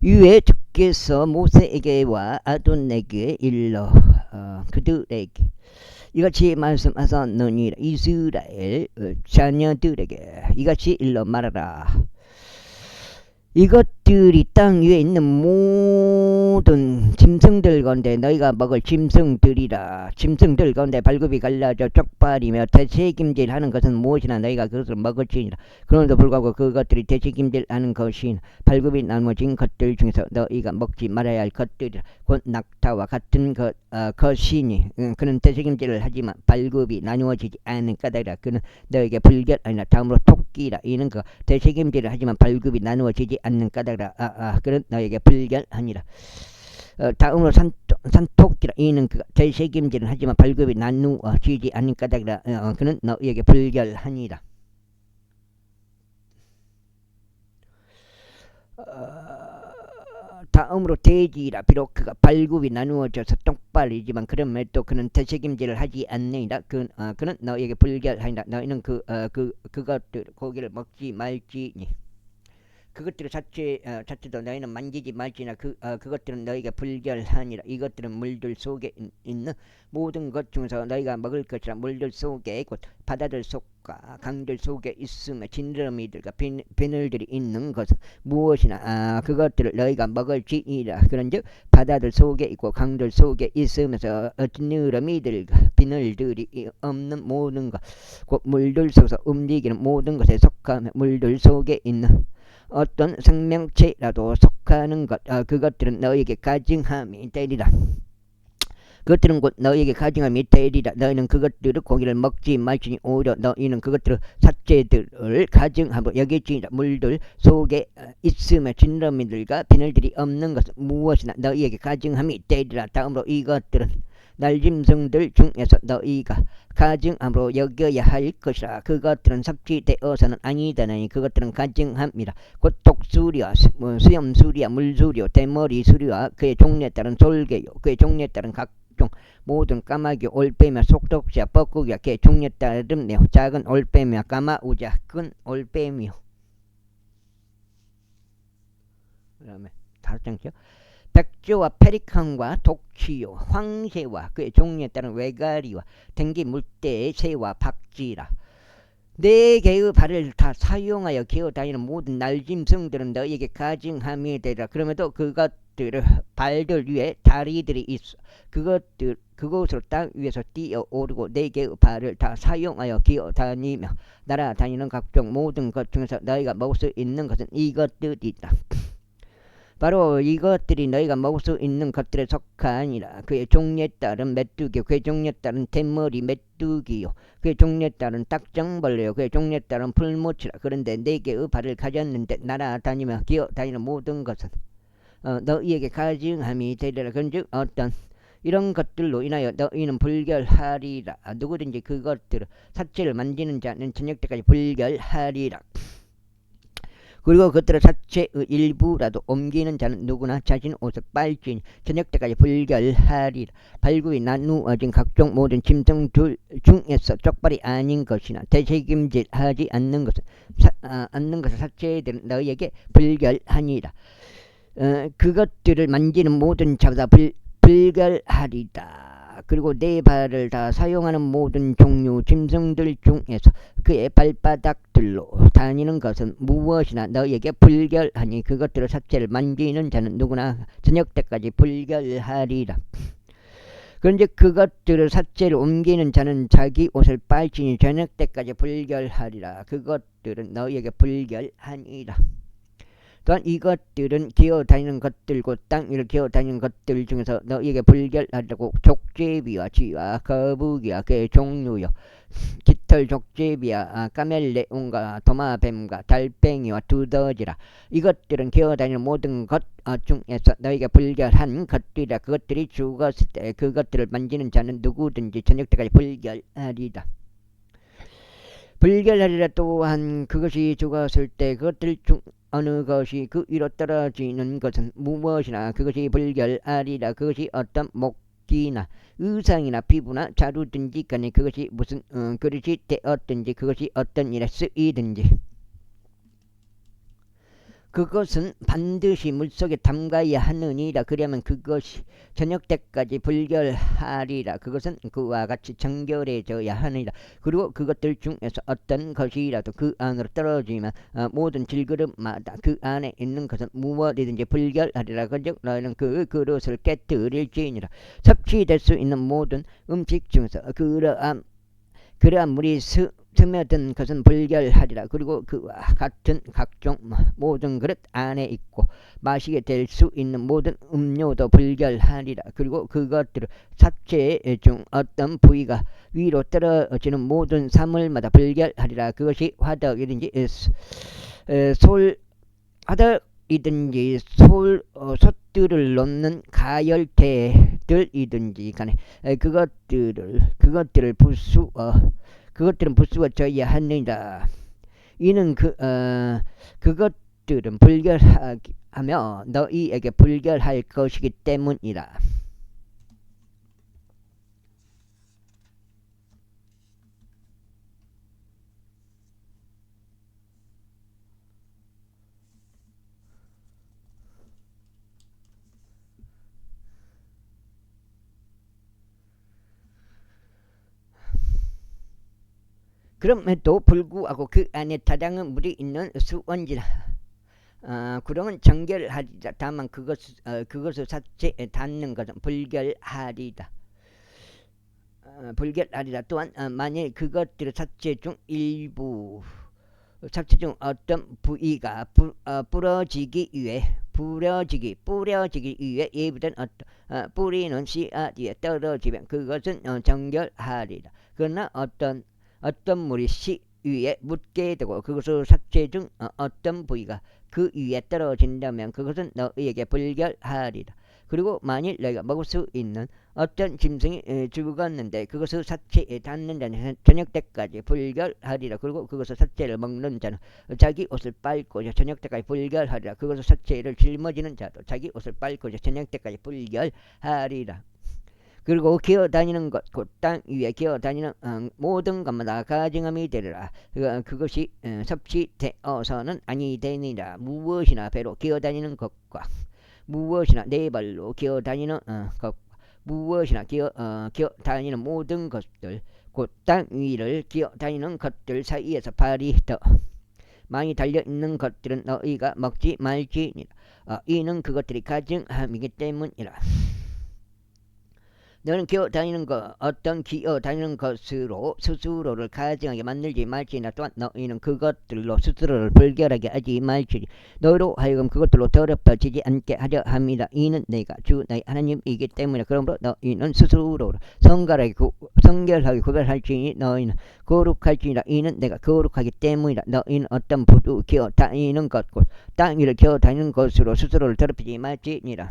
이에 주께서 모세에게와 아론에게 일러 그들에게 이같이 말씀하셨느니라. 이스라엘 자녀들에게 이같이 일러 말하라. 이것들이 땅 위에 있는 모든 짐승들 가운데 너희가 먹을 짐승들이라. 짐승들 가운데 발굽이 갈라져 쪽발이며 되새김질하는 것은 무엇이나 너희가 그것을 먹을지니라. 그런데도 불구하고 그것들이 되새김질하는 것이 발굽이 나눠진 것들 중에서 너희가 먹지 말아야 할 것들이라. 곧 낙타와 같은 것이니 그는 되새김질을 하지만 발굽이 나누어지지 않은 까닭이라. 그는 너에게 불결 아니라. 다음으로 토끼라. 이는 그 되새김질을 하지만 발굽이 나누어지지 않는 까닭이라. 그는 너에게 불결하니라. 다음으로 산토 산토끼라 이는 그가 대책임질은 하지만 발급이 나누어지지 않는 까닭이라 그는 너희에게 불결하니라. 다음으로 돼지라 비록 그가 발굽이 나누어져서 똑발이지만 그럼에도 그는 대책임질을 하지 않느니라. 그는 너희에게 불결하니라. 너희는 그것들 고기를 먹지 말지니 그것들을 자체도 너희는 만지지 말지나 그것들은 너희가 불결하니라. 이것들은 물들 속에 있는 모든 것 중에서 너희가 먹을 것이라. 물들 속에 곧 바다들 속과 강들 속에 있으며 진드러미들과 비늘들이 있는 것은 무엇이나 그것들을 너희가 먹을지니라. 그런즉 바다들 속에 있고 강들 속에 있으면서 진드러미들과 비늘들이 없는 모든 것 곧 물들 속에서 움직이는 모든 것에 속하며 물들 속에 있는 어떤 생명체라도 속하는 것 그것들은 너희에게 가증함이 되리라. 그것들은 곧 너희에게 가증함이 되리라. 너희는 그것들을 고기를 먹지 말지니 오히려 너희는 그것들을 삿제들을 가증함으로 여길지니라. 물들 속에 있으며 진드러미들과 비늘들이 없는 것은 무엇이나 너희에게 가증함이 되리라. 다음으로 이것들은 날짐승들 중에서 너희가 가증함으로 여겨야 할 것이라. 그것들은 섭취되어서는 아니다나니 그것들은 가증함이라. 곧 독수리와 수염수리와 물수리와 대머리수리와 그의 종류에 따른 솔개요 그의 종류에 따른 각종 모든 까마귀 올빼미와 속독자 뻐꾸기와 그의 종류에 따른 매우 작은 올빼미와 까마우자 큰 올빼미요. 그 다음에 다섯 장이죠. 백조와 페리칸과 독취요 황새와 그의 종류에 따른 외가리와 댕기 물대의 새와 박쥐라. 네 개의 발을 다 사용하여 기어다니는 모든 날짐승들은 너희에게 가증함이 되리라. 그럼에도 그것들의 발들 위에 다리들이 있어 그곳으로 땅 위에서 뛰어오르고 네 개의 발을 다 사용하여 기어다니며 날아다니는 각종 모든 것 중에서 너희가 먹을 수 있는 것은 이것들이다. 바로 이것들이 너희가 먹을 수 있는 것들에 속하니라. 그의 종류에 따른 메뚜기 그의 종류에 따른 대머리 메뚜기요 그의 종류에 따른 딱정벌레요 그의 종류에 따른 풀무치라. 그런데 네 개의 발을 가졌는데 날아다니며 기어다니는 모든 것은 너희에게 가증함이 되리라. 그런즉 어떤 이런 것들로 인하여 너희는 불결하리라. 누구든지 그것들을 삿제를 만지는 자는 저녁 때까지 불결하리라. 그리고 그들의 사체의 일부라도 옮기는 자는 누구나 자신 옷을 빨지니 저녁 때까지 불결하리라. 발굽이 나누어진 각종 모든 짐승들 중에서 쪽발이 아닌 것이나 대책임질하지 않는 것을 사체들은 너희에게 불결하니라. 그것들을 만지는 모든 자보다 불결하리다. 그리고 네 발을 다 사용하는 모든 종류 짐승들 중에서 그의 발바닥들로 다니는 것은 무엇이나 너희에게 불결하니 그것들을 삿제를 만지는 자는 누구나 저녁 때까지 불결하리라. 그런데 그것들을 삿제를 옮기는 자는 자기 옷을 빨지니 저녁 때까지 불결하리라. 그것들은 너희에게 불결하니라. 또한 이것들은 기어다니는 것들고 땅 위를 기어다니는 것들 중에서 너희에게 불결하라고 족제비와 쥐와 거북이와 그의 종류요 깃털 족제비와 까멜레온과 도마뱀과 달팽이와 두더지라. 이것들은 기어다니는 모든 것 중에서 너희가 불결한 것들이라. 그것들이 죽었을 때 그것들을 만지는 자는 누구든지 저녁 때까지 불결하리라. 불결하리라. 또한 그것이 죽었을 때 그것들 중 어느 것이 그 위로 떨어지는 것은 무엇이나 그것이 불결하리라. 그것이 어떤 목기나 의상이나 피부나 자루든지 간에 그것이 무슨 그릇이 되었든지 그것이 어떤 일에 쓰이든지 그것은 반드시 물속에 담가야 하느니라. 그러면 그것이 저녁 때까지 불결하리라. 그것은 그와 같이 정결해져야 하느니라. 그리고 그것들 중에서 어떤 것이라도 그 안으로 떨어지면 모든 질그릇마다 그 안에 있는 것은 무엇이든지 불결하리라. 그즉 너희는 그 그릇을 깨뜨릴지니라. 섭취될 수 있는 모든 음식 중에서 그러한 물이 스며든 것은 불결하리라. 그리고 그와 같은 각종 모든 그릇 안에 있고 마시게 될 수 있는 모든 음료도 불결하리라. 그리고 그것들을 삿제 중 어떤 부위가 위로 떨어지는 모든 사물마다 불결하리라. 그것이 화덕이든지 화덕이든지 솥들을 놓는 가열대든지 것들이든지 간에 그것들을 그것들은 부수어져야 하느니라. 이는 그것들은 불결하며 너희에게 불결할 것이기 때문이라. 그럼에도 불구하고 그 안에 다량한 물이 있는 수원지라. 구렁은 정결하리라. 다만 그것을 사체에 닿는 것은 불결하리라. 불결하리라. 또한 만일 그것들의 사체 중 일부 사체 중 어떤 부위가 뿌려지기 위해 예비된 뿌리는 씨앗 위에 떨어지면 그것은 정결하리라. 그러나 어떤 물이 씨 위에 묻게 되고 그것의 사체 중 어떤 부위가 그 위에 떨어진다면 그것은 너희에게 불결하리라. 그리고 만일 너희가 먹을 수 있는 어떤 짐승이 죽었는데 그것의 사체에 닿는 자는 저녁 때까지 불결하리라. 그리고 그것의 사체를 먹는 자는 자기 옷을 빨고 저녁 때까지 불결하리라. 그것의 사체를 짊어지는 자도 자기 옷을 빨고 저녁 때까지 불결하리라. 그리고 기어다니는 것 곧 땅 위에 기어다니는 모든 것마다 가증함이 되리라. 그것이 섭취되어서는 아니 되니라. 무엇이나 배로 기어다니는 것과 무엇이나 네 발로 기어다니는 것과 무엇이나 기어다니는 모든 것들 곧 땅 위를 기어다니는 것들 사이에서 발이 더 많이 달려있는 것들은 너희가 먹지 말지니라. 이는 그것들이 가증함이기 때문이라. 너는 기어다니는 것 어떤 기어다니는 것으로 스스로를 가증하게 만들지 말지나. 또한 너희는 그것들로 스스로를 불결하게 하지 말지니 너희로 하여금 그것들로 더럽혀지지 않게 하려 함이라. 이는 내가 주 너희 하나님이기 때문에. 그러므로 너희는 스스로를 성결하게 구별할지니 너희는 거룩할지니라. 이는 내가 거룩하기 때문이라. 너희는 어떤 부두 기어다니는 것 곧 땅 위를 기어다니는 것으로 스스로를 더럽히지 말지니라.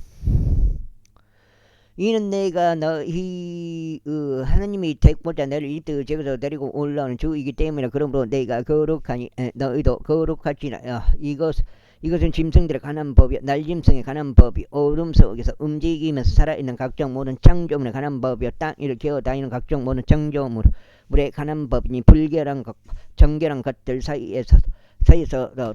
이는 내가 너희 하나님이 되고자 너를 이집트 제국에서 데리고 올라오는 주이기 때문에. 그러므로 내가 거룩하니 너희도 거룩할지라. 이것은 짐승들에 관한 법이요 날짐승에 관한 법이 어둠 속에서 움직이면서 살아있는 각종 모든 창조물에 관한 법이요 땅 위를 기어다니는 각종 모든 창조물에 관한 법이니 불결한 것 정결한 것들 사이에서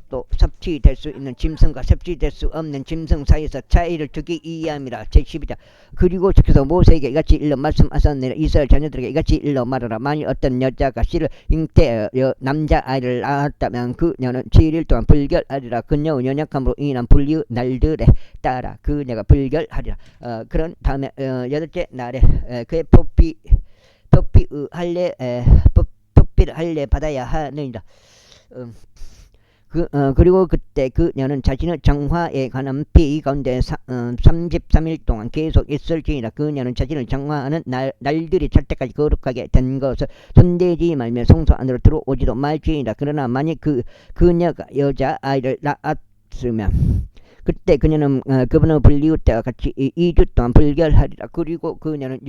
또 섭취될 수 있는 짐승과 섭취될 수 없는 짐승 사이에서 차이를 두기 위함이라. 제12장. 그리고 주께서 모세에게 이같이 일러 말씀하셨느니라. 이스라엘 자녀들에게 이같이 일러 말하라. 만일 어떤 여자가 씨를 잉태하여 남자아이를 낳았다면 그녀는 7일 동안 불결하리라. 그녀의 연약함으로 인한 불리의 날들에 따라 그녀가 불결하리라. 그런 다음에 여덟째 날에 그의 법비를 할례 받아야 하느니라. 그리고 그때 그녀는 자신의 정화에 관한 피 가운데 33일 동안 계속 있을지니라. 그녀는 자신을 정화하는 날들이 찰 때까지 거룩하게 된 것을 손대지 말며 성소 안으로 들어오지도 말지니라. 그러나 만약 그녀가 여자아이를 낳았으면 그때 그녀는 그분의 불리울 때와 같이 2주 동안 불결하리라. 그리고 그녀는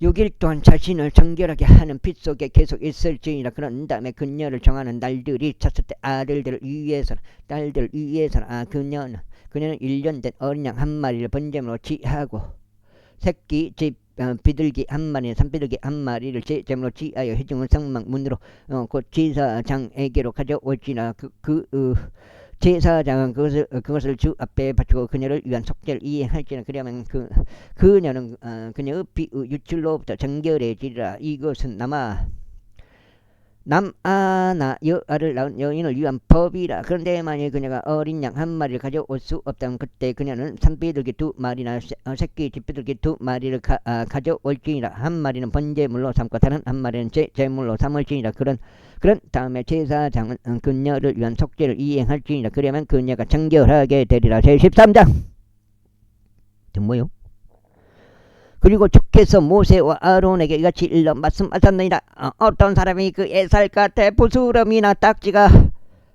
6일 동안 자신을 정결하게 하는 핏 속에 계속 있을지니라. 그런 다음에 그녀를 정하는 날들이 찼을 때 아들들을 위해서나 딸들을 위해서나 그녀는 1년 된 어린 양 한 마리를 번제물로 지하고 새끼 비둘기 한 마리 산비둘기 한 마리를 제물로 지하여 회중을 성막 문으로 곧 제사장에게로 가져올지나. 제사장은 그것을 주 앞에 바치고 그녀를 위한 속죄를 이행할지나. 그러면 그녀는 그녀의 유출로부터 정결해지리라. 이것은 남아나 여아를 낳은 여인을 위한 법이라. 그런데 만일 그녀가 어린 양 한 마리를 가져올 수 없다면 그때 그녀는 산비둘기 2마리나 새끼 집비둘기 2마리를 가져올지니라. 한 마리는 번제물로 삼고 다른 한 마리는 제물로 삼을지니라. 그런 다음에 제사장은 그녀를 위한 속죄를 이행할지니라. 그러면 그녀가 정결하게 되리라. 제13장. 뭐요? 그리고 주께서 모세와 아론에게 이같이 일러 말씀하셨느니라. 어떤 사람이 그 애살같아 부스럼이나 딱지가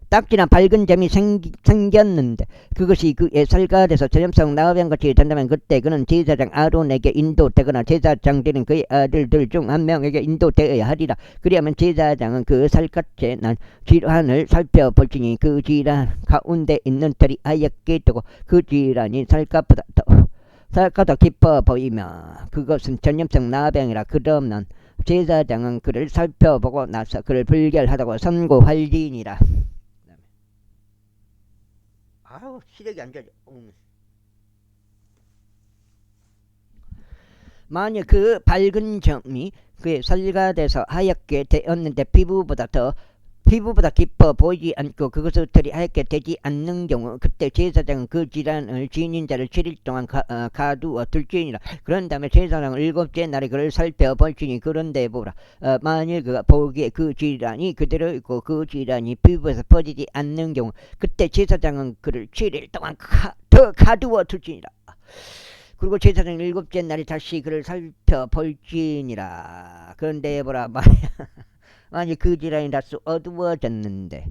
딱지나 밝은 점이 생겼는데 그것이 그의 살가돼서 전염성 나병같이 된다면 그때 그는 제사장 아론에게 인도되거나 제사장들은 그의 아들들 중 한 명에게 인도되어야 하리라. 그리하면 제사장은 그 살갗에 난 질환을 살펴볼지니 그 질환 가운데 있는 털이 하얗게 되고 그 질환이 살갗보다 깊어 보이며 그것은 전염성 나병이라. 그러면 제사장은 그를 살펴보고 나서 그를 불결하다고 선고할지니라. 아우 시력이 안 좋아져. 만약 그 밝은 점이 그의 살가돼서 하얗게 되었는데 피부보다 깊어 보이지 않고 그것의 털이 하얗게 되지 않는 경우 그때 제사장은 그 질환을 지닌 자를 7일 동안 가두어 둘지니라. 그런 다음에 제사장은 7째 날에 그를 살펴볼지니 그런데 보라, 만일 그가 보기에 그 질환이 그대로 있고 그 질환이 피부에서 퍼지지 않는 경우 그때 제사장은 그를 7일 동안 더 가두어 둘지니라. 그리고 제사장은 7째 날에 다시 그를 살펴볼지니라. 그런데 보라, 만약 그 질환이 다소 어두워졌는데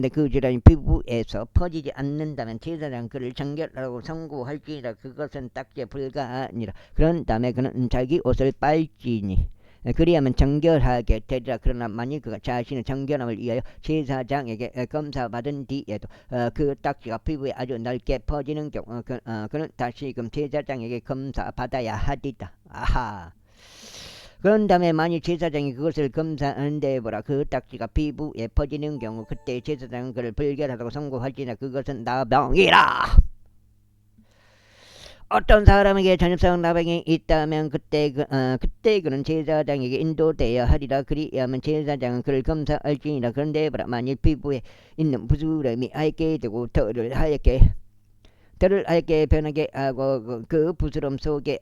그 질환이 피부에서 퍼지지 않는다면 제사장 그를 정결하라고 선고할지니라. 그것은 딱지에 불과하니라. 그런 다음에 그는 자기 옷을 빨지니 그리하면 정결하게 되리라. 그러나 만일 그가 자신의 정결함을 위하여 제사장에게 검사받은 뒤에도 그 딱지가 피부에 아주 넓게 퍼지는 경우 그는 다시금 제사장에게 검사받아야 하리다. 아하. 그런 다음에 만일 제사장이 그것을 검사하는데 보라, 그 딱지가 피부에 퍼지는 경우 그때 제사장은 그를 불결하다고 선고할지나 그것은 나병이라. 어떤 사람에게 전염성 나병이 있다면 그때 그는 제사장에게 인도되어야 하리라. 그리하면 제사장은 그를 검사할지니라. 그런데 보라, 만일 피부에 있는 부스럼이 하얗게 되고 털을 하얗게 변하게 하고 그 부스럼 속에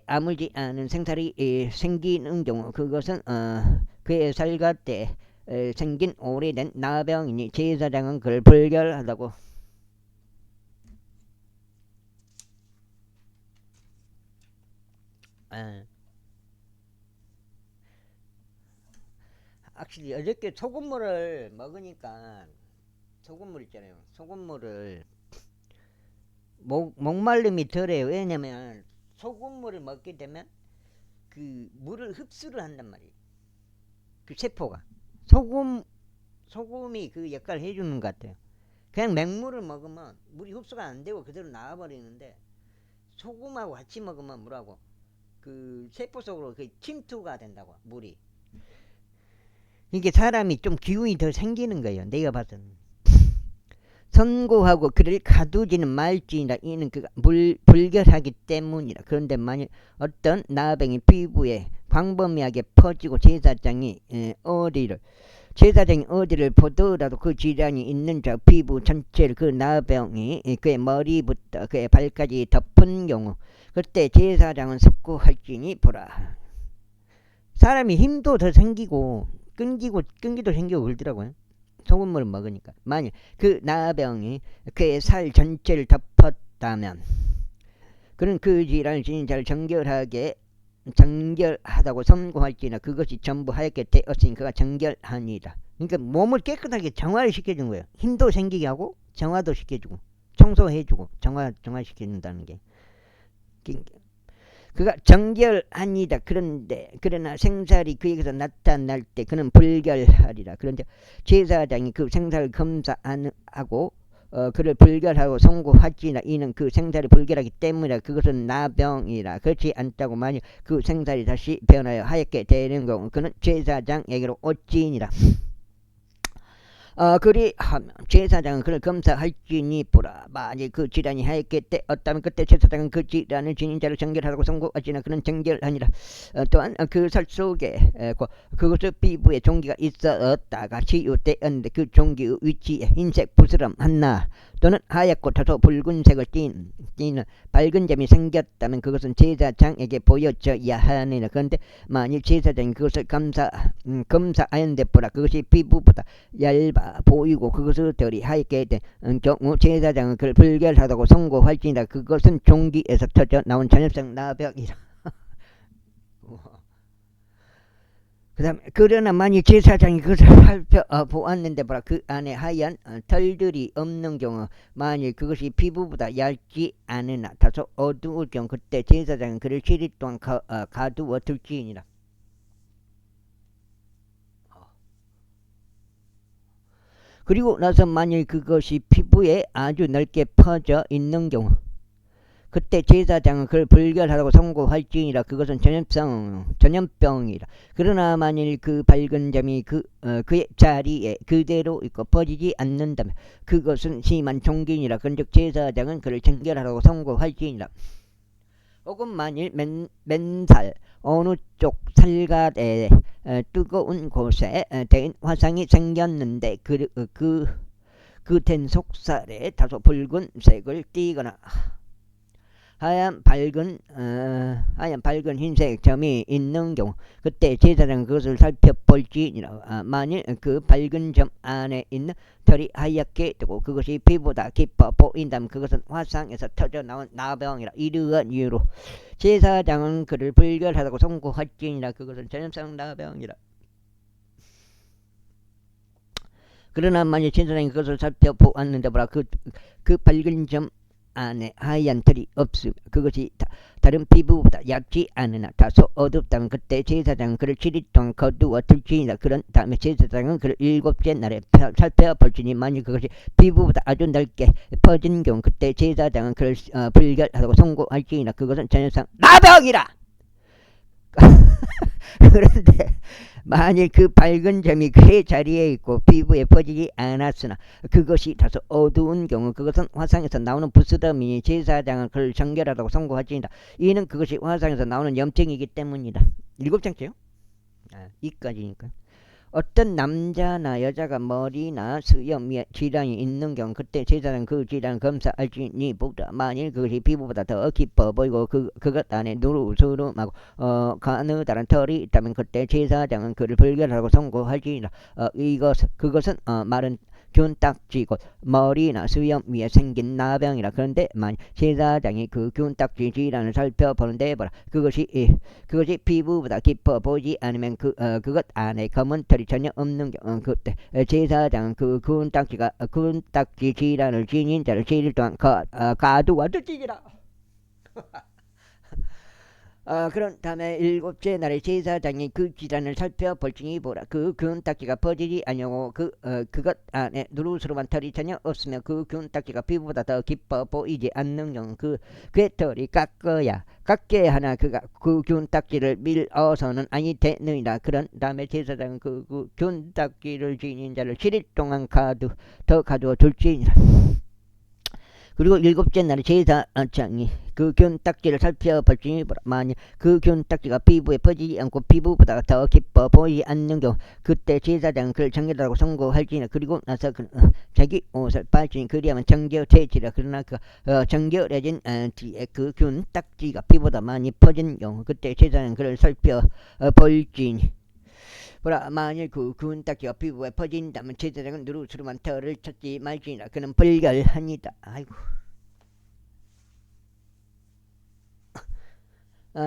아물지 않은 생살이 생기는 경우 그것은 그의 살갗에 생긴 오래된 나병이니 제사장은 그를 불결하다고 확실히 어저께 소금물을 먹으니까 소금물 있잖아요. 소금물을 목말름이 덜해요. 왜냐면 소금물을 먹게 되면 그 물을 흡수를 한단 말이에요. 그 세포가 소금이 그 역할을 해주는 것 같아요. 그냥 맹물을 먹으면 물이 흡수가 안 되고 그대로 나와버리는데 소금하고 같이 먹으면 물하고 그 세포 속으로 그 침투가 된다고 물이. 이게 사람이 좀 기운이 더 생기는 거예요. 내가 봐서는. 선고하고 그를 가두지는 말지니라. 이는 그가 불결하기 때문이라. 그런데 만일 어떤 나병이 피부에 광범위하게 퍼지고 제사장이 어디를 보더라도 그 질환이 있는 자 피부 전체를 그 나병이 그의 머리부터 그의 발까지 덮은 경우 그때 제사장은 석고할지니 보라. 사람이 힘도 더 생기고 끈기도 생기고 그러더라고요. 소금물을 먹으니까. 만일 그 나병이 그의 살 전체를 덮었다면 그는 그 질환을 지닌 자를 정결하다고 선고할지나 그것이 전부 하얗게 되었으니 그가 정결하니라. 그러니까 몸을 깨끗하게 정화를 시켜준 거예요. 힘도 생기게 하고 정화도 시켜주고 청소해주고 정화시켜준다는 게. 그가 정결하니라. 그러나 생살이 그에게서 나타날 때 그는 불결하리라. 그런데 제사장이 그 생살을 검사 안 하고 그를 불결하고 선고하지나 이는 그 생살이 불결하기 때문이라. 그것은 나병이라. 그렇지 않다고 만일 그 생살이 다시 변하여 하얗게 되는 경우 그는 제사장에게로 올지니라. 그리하면 제사장은 그를 검사할지니 보라. 만일 그 질환이 하얗게 되었다면 그때 제사장은 그 질환을 지닌 자를 정결하라고 선고하지나 그는 정결하니라. 또한 그 살 속에 그것의 피부에 종기가 있었다가 치유되었는데 그 종기의 위치에 흰색 부스럼 하나 또는 하얗고 다소 붉은색을 띠는 밝은 점이 생겼다면 그것은 제사장에게 보여져야 하느니라. 그런데 만일 제사장이 그것을 검사하였는데 보라, 그것이 피부보다 얇아 보이고 그것의 털이 하얗게 된 경우 제사장은 그를 불결하다고 선고할지니라. 그것은 종기에서 터져 나온 전염성 나병이라. 그 다음에 그러나 만일 제사장이 그것을 살펴보았는데 보라 그 안에 하얀 털들이 없는 경우 만일 그것이 피부보다 얇지 않으나 다소 어두울 경우 그때 제사장은 그를 7일 동안 가두어 둘지니라. 그리고 나서 만일 그것이 피부에 아주 넓게 퍼져 있는 경우 그때 제사장은 그를 불결하다고 선고할지니라. 그것은 전염병이라. 그러나 만일 그 밝은 점이 그의 자리에 그대로 있고 퍼지지 않는다면 그것은 심한 종균이라. 그런즉 제사장은 그를 정결하다고 선고할지니라. 혹은 만일 맨살 어느 쪽 살갗에 뜨거운 곳에 대인 화상이 생겼는데 그 된 속살에 다소 붉은색을 띠거나 하얀 밝은 흰색 점이 있는 경우 그때 제사장은 그것을 살펴볼지니라. 만일 그 밝은 점 안에 있는 털이 하얗게 뜨고 그것이 피보다 깊어 보인다면 그것은 화상에서 터져 나온 나병이라. 이러한 이유로 제사장은 그를 불결하다고 선고할지니라. 그것은 전염성 나병이라. 그러나 만일 제사장이 그것을 살펴보았는데 보라 그 밝은 점 안에 하얀 털이 없음 그것이 다른 피부보다 얇지 않으나 다소 어둡다면 그때 제사장은 그를 7일 동안 거두어 둘지니라. 그런 다음에 제사장은 그를 7째 날에 살펴볼지니 만일 그것이 피부보다 아주 넓게 퍼진 경우 그때 제사장은 그를 불결하다고 선고할지니라. 그것은 전염성 나병이라. 그런데 만일 그 밝은 점이 그의 자리에 있고 피부에 퍼지지 않았으나 그것이 다소 어두운 경우 그것은 화상에서 나오는 부스럼이니 제사장은 그를 정결하다고 선고할지니라. 이는 그것이 화상에서 나오는 염증이기 때문이다. 7장째요? 이까지니까. 어떤 남자나 여자가 머리나 수염 위에 질환이 있는 경우 그때 제사장은 그 질환을 검사할지니 보다 만일 그것이 피부보다 더 깊어 보이고 그것 안에 누르스름하고 가느다란 털이 있다면 그때 제사장은 그를 불결하고 선고할지니라. 그것은 마른 균딱지 곧 머리나 수염 위에 생긴 나병이라. 그런데 만일 제사장이 그 균딱지 질환을 살펴보는데 보라 그것이 피부보다 깊어 보이지 않으면 그것 안에 검은 털이 전혀 없는 경우 그때 제사장은 그 균딱지 질환을 지닌 자를 7일 동안 가두어 둘지니라. 그런 다음에 7째 날에 제사장이 그 질환을 살펴볼지니 보라 그 균딱지가 퍼지지 아니하고 그것 안에 누르스름한 털이 전혀 없으며 그 균딱지가 피부보다 더 깊어 보이지 않는 경우 그의 털이 깎게 하나 그 균딱지를 밀어서는 아니 되느니라. 그런 다음에 제사장은 그 균딱지를 지닌 자를 7일 동안 가두어 둘지니라. 그리고 7째 날에 제사장이 그 균딱지를 살펴볼지니 만일 그 균딱지가 피부에 퍼지지 않고 피부보다 더 깊어 보이지 않는 경우 그때 제사장은 그를 정결하다고 선고할지니라. 그리고 나서 자기 옷을 빨지니 그리하면 정결되지라. 그러나 정결해진 뒤에 그 균딱지가 피부보다 많이 퍼진 경우 그때 제사장은 그를 살펴볼지니 보라 만일 그 균딱지가 피부에 퍼진다면 제사장은 누르스름한 털을 찾지 말지니라. 그는 불결하니라. 아이고.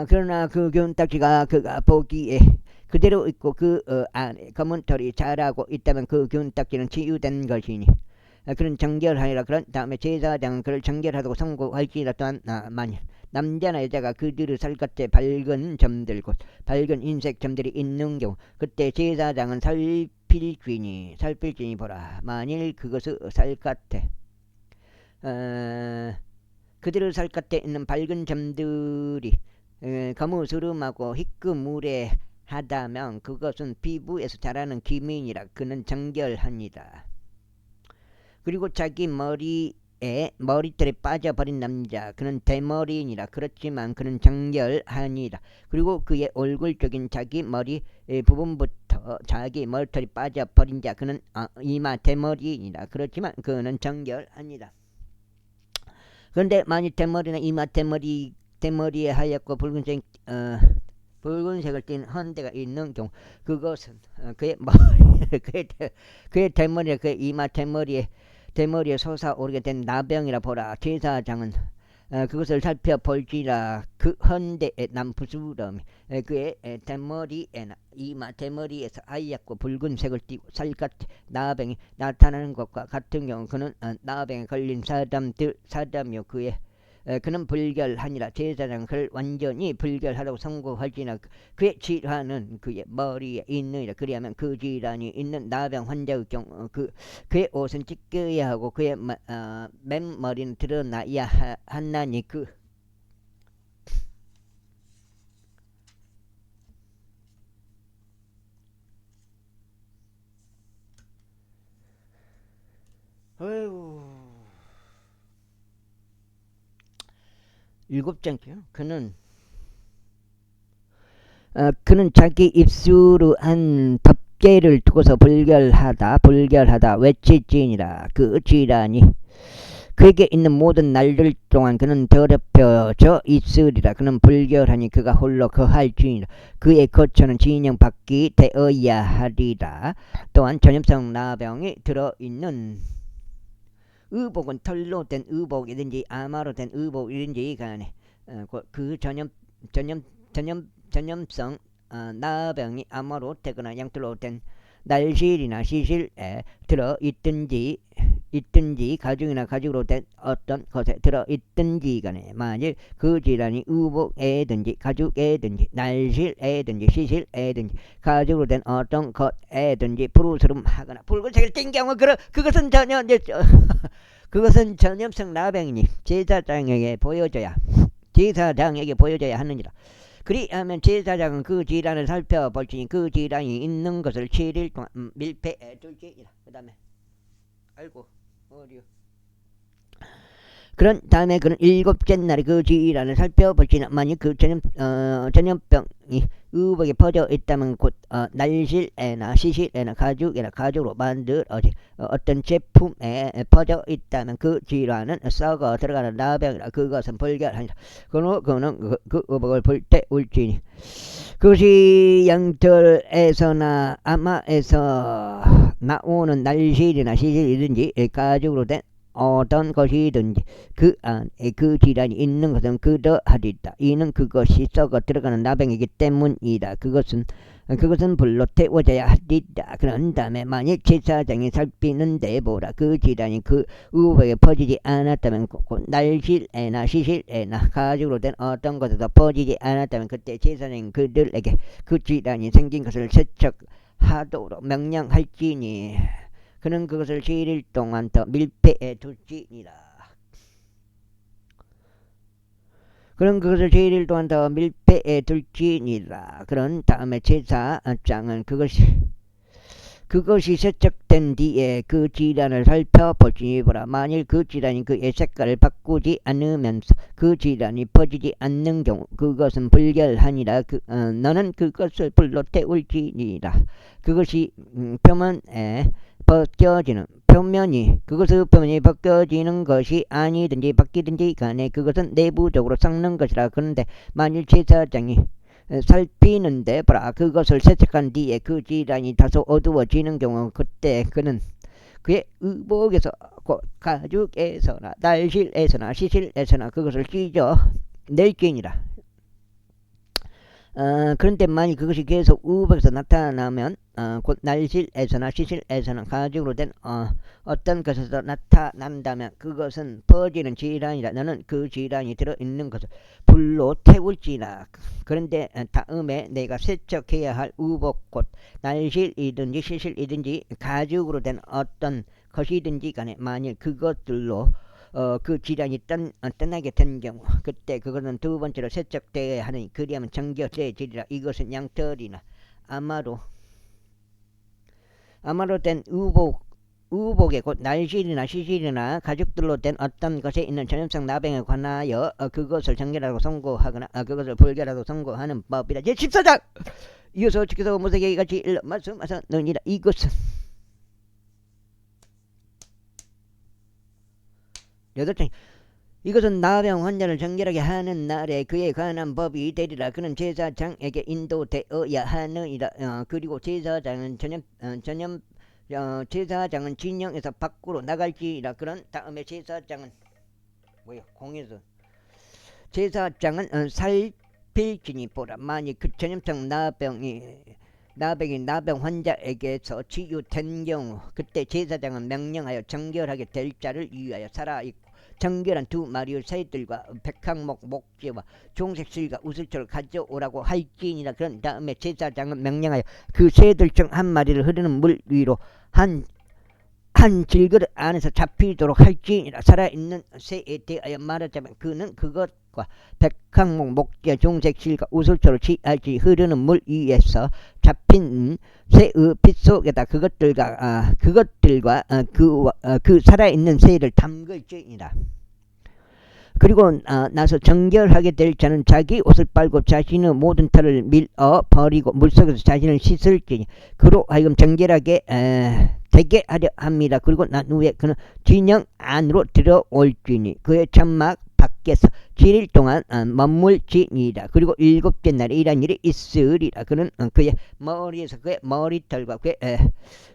그러나 그 균딱지가 그가 보기에 그대로 있고 그 안에 검은 털이 자라고 있다면 그 균딱지는 치유된 것이니 그는 정결하니라. 그런 다음에 제사장은 그를 정결하다고 선고할지라. 또한 만일 남자나 여자가 그들의 살갗에 밝은 점들 곧 밝은 흰색 점들이 있는 경우 그때 제사장은 살필지니 보라 만일 그것의 살갗에 그들의 살갗에 있는 밝은 점들이 거무스름하고 희끄무레 하다면 그것은 피부에서 자라는 기민이라. 그는 정결합니다. 그리고 자기 머리털이 빠져버린 남자 그는 대머리이니라. 그렇지만 그는 정결하니라. 그리고 그의 얼굴 쪽인 자기 머리 부분부터 자기 머리털이 빠져버린 자 그는 이마 대머리이니라. 그렇지만 그는 정결하니라. 그런데 만일 대머리나 이마 대머리에 하얗고 붉은색을 띤 헌대가 있는 경우 그것은 그의 대머리에 그의 이마 대머리에 솟아오르게 된 나병이라. 보라 제사장은 그것을 살펴볼지라. 그 헌대의 남부스러미 그의 대머리에나 이마 대머리에서 하얗고 붉은색을 띠고 살갗 나병이 나타나는 것과 같은 경우 그는 나병에 걸린 사람이요 그는 불결하니라. 제사장은 그를 완전히 불결하라고 선고할지나 그의 질환은 그의 머리에 있느니라. 그리하면 그 질환이 있는 나병 환자의 경우 그의 옷은 찢겨야 하고 그의 맨머리는 드러나야 하나니 어휴. 일곱 장이요. 그는 자기 입술로 한 법계를 두고서 불결하다 외칠지니라. 그 질환이 그에게 있는 모든 날들 동안 그는 더럽혀져 있으리라. 그는 불결하니 그가 홀로 거할지니라. 그의 거처는 진영 밖이 되어야 하리라. 또한 전염성 나병이 들어있는 의복은 털로 된 의복이든지 아마로 된 의복이든지 간에 그 전염성 나병이 아마로 되거나 양털로 된 날실이나 시실에 들어 있든지 가죽이나 가죽으로 된 어떤 것에 들어 있든지 간에 만일 그 질환이 의복에든지 가죽에든지 날실에든지 시실에든지 가죽으로 된 어떤 것에든지 부르스름하거나 붉은색을 띈 경우 그것은 그것은 전염성 나병이니 제사장에게 보여줘야 하느니라. 그리하면 제사장은 그 질환을 살펴볼지니 그 질환이 있는 것을 7일 동안 밀폐해 둘지니라. 그 다음에 아이고 어디요. 그런 다음에 그는 일곱째 날에 그 질환을 살펴볼지니 만약 그 전염병이 의복에 퍼져 있다면 곧 날실에나 시실에나 가죽으로 만들어진 어떤 제품에 퍼져 있다면 그 질환은 썩어 들어가는 나병이라. 그것은 불결하니라. 그는 그 의복을 볼 때 울지니 그것이 양털에서나 아마에서 나오는 날실이나 시실이든지 가죽으로 된 어떤 것이든지 그 안에 그 질환이 있는 것은 그러하리다. 이는 그것이 썩어 들어가는 나병이기 때문이다. 그것은 불로 태워져야 하리다. 그런 다음에 만일 제사장이 살피는데 보라 그 질환이 그 의복에 퍼지지 않았다면 날실에나 시실에나 가죽으로 된 어떤 것에서 퍼지지 않았다면 그때 제사장이 그들에게 그 질환이 생긴 것을 세척하도록 명령할지니 그는 그것을 7일 동안 더 밀폐해 둘지니라. 그런 다음에 제사장은 그것이 세척된 뒤에 그 질환을 살펴볼지니 보라 만일 그 질환이 그의 색깔을 바꾸지 않으면서 그 질환이 퍼지지 않는 경우 그것은 불결하니라. 너는 그것을 불로 태울지니라. 그것이 표면이 벗겨지는 것이 아니든지 바뀌든지 간에 그것은 내부적으로 썩는 것이라. 그런데 만일 제사장이 살피는데 보라 그것을 세척한 뒤에 그 질환이 다소 어두워지는 경우 그때 그는 그의 의복에서 가죽에서나 날실에서나 시실에서나 그것을 찢어 낼지니라. 그런데 만일 그것이 계속 의복에서 나타나면 곧 날실에서나 시실에서나 가죽으로 된 어떤 것에서 나타난다면 그것은 퍼지는 질환이라. 너는 그 질환이 들어있는 것을 불로 태울지라. 그런데 다음에 내가 세척해야 할 의복 곧 날실이든지 시실이든지 가죽으로 된 어떤 것이든지 간에 만일 그것들로 그 질환이 떠나게 된 경우 그때 그것은 두 번째로 세척되어야 하니 그리하면 정결되지리라. 이것은 양털이나 아마로 된 의복에 곧 날실이나 시실이나 가죽들로 된 어떤 것에 있는 전염성 나병에 관하여 그것을 정결하고 선고하거나 그것을 불결하고 선고하는 법이라. 제14장 이어서 지켜서 모세에게 같이 일러 말씀하셨느니라. 이것은 이것은 나병 환자를 정결하게 하는 날에 그에 관한 법이 되리라. 그는 제사장에게 인도되어야 하느니라. 그리고 제사장은 진영에서 밖으로 나갈지라. 그런 다음에 제사장은 공에서 제사장은 살필지니 보라. 만일 그 전염성 나병 환자에게서 치유된 경우 그때 제사장은 명령하여 정결하게 될 자를 위하여 살아있고 정결한 두 마리의 새들과 백항목 목재와 종색 실과 우슬초를 가져오라고 할지니라. 그런 다음에 제사장은 명령하여 그 새들 중 한 마리를 흐르는 물 위로 한 질그릇 안에서 잡히도록 할지니라. 살아있는 새에 대하여 말하자면 그는 그것과 백항목 목재 종색 실과 우슬초를 취할지 흐르는 물 위에서 잡힌 새의 핏 속에다 그것들과 그 살아있는 새를 담글지니라. 그리고 나서 정결하게 될 자는 자기 옷을 빨고 자신의 모든 털을 밀어 버리고 물속에서 자신을 씻을지니 그로 하여금 정결하게 되게 하려 합니다. 그리고 난 후에 그는 진영 안으로 들어올지니 그의 천막 밖에서 7일 동안 머물지니라. 그리고 7째 날에 이런 일이 있으리라. 그는 그의 머리에서 그의 머리털과 그의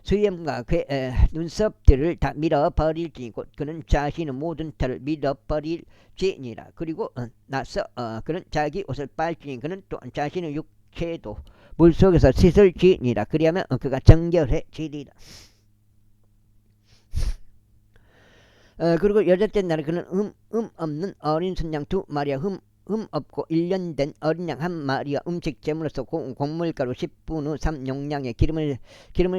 수염과 그의 눈썹들을 다 밀어버릴지니 곧 그는 자신의 모든 털을 밀어버릴지니라. 그리고 나서 그는 자기 옷을 빨지니 그는 또한 자신의 육체도 물속에서 씻을지니라. 그리하면 그가 정결해지리라. 그리고 여섯째 날에 그는 없는 어린 순양 2마리와 흠 없고 1년 된 어린 양 1마리와 음식 제물로서 곡물가루 10분의 3 용량의 기름을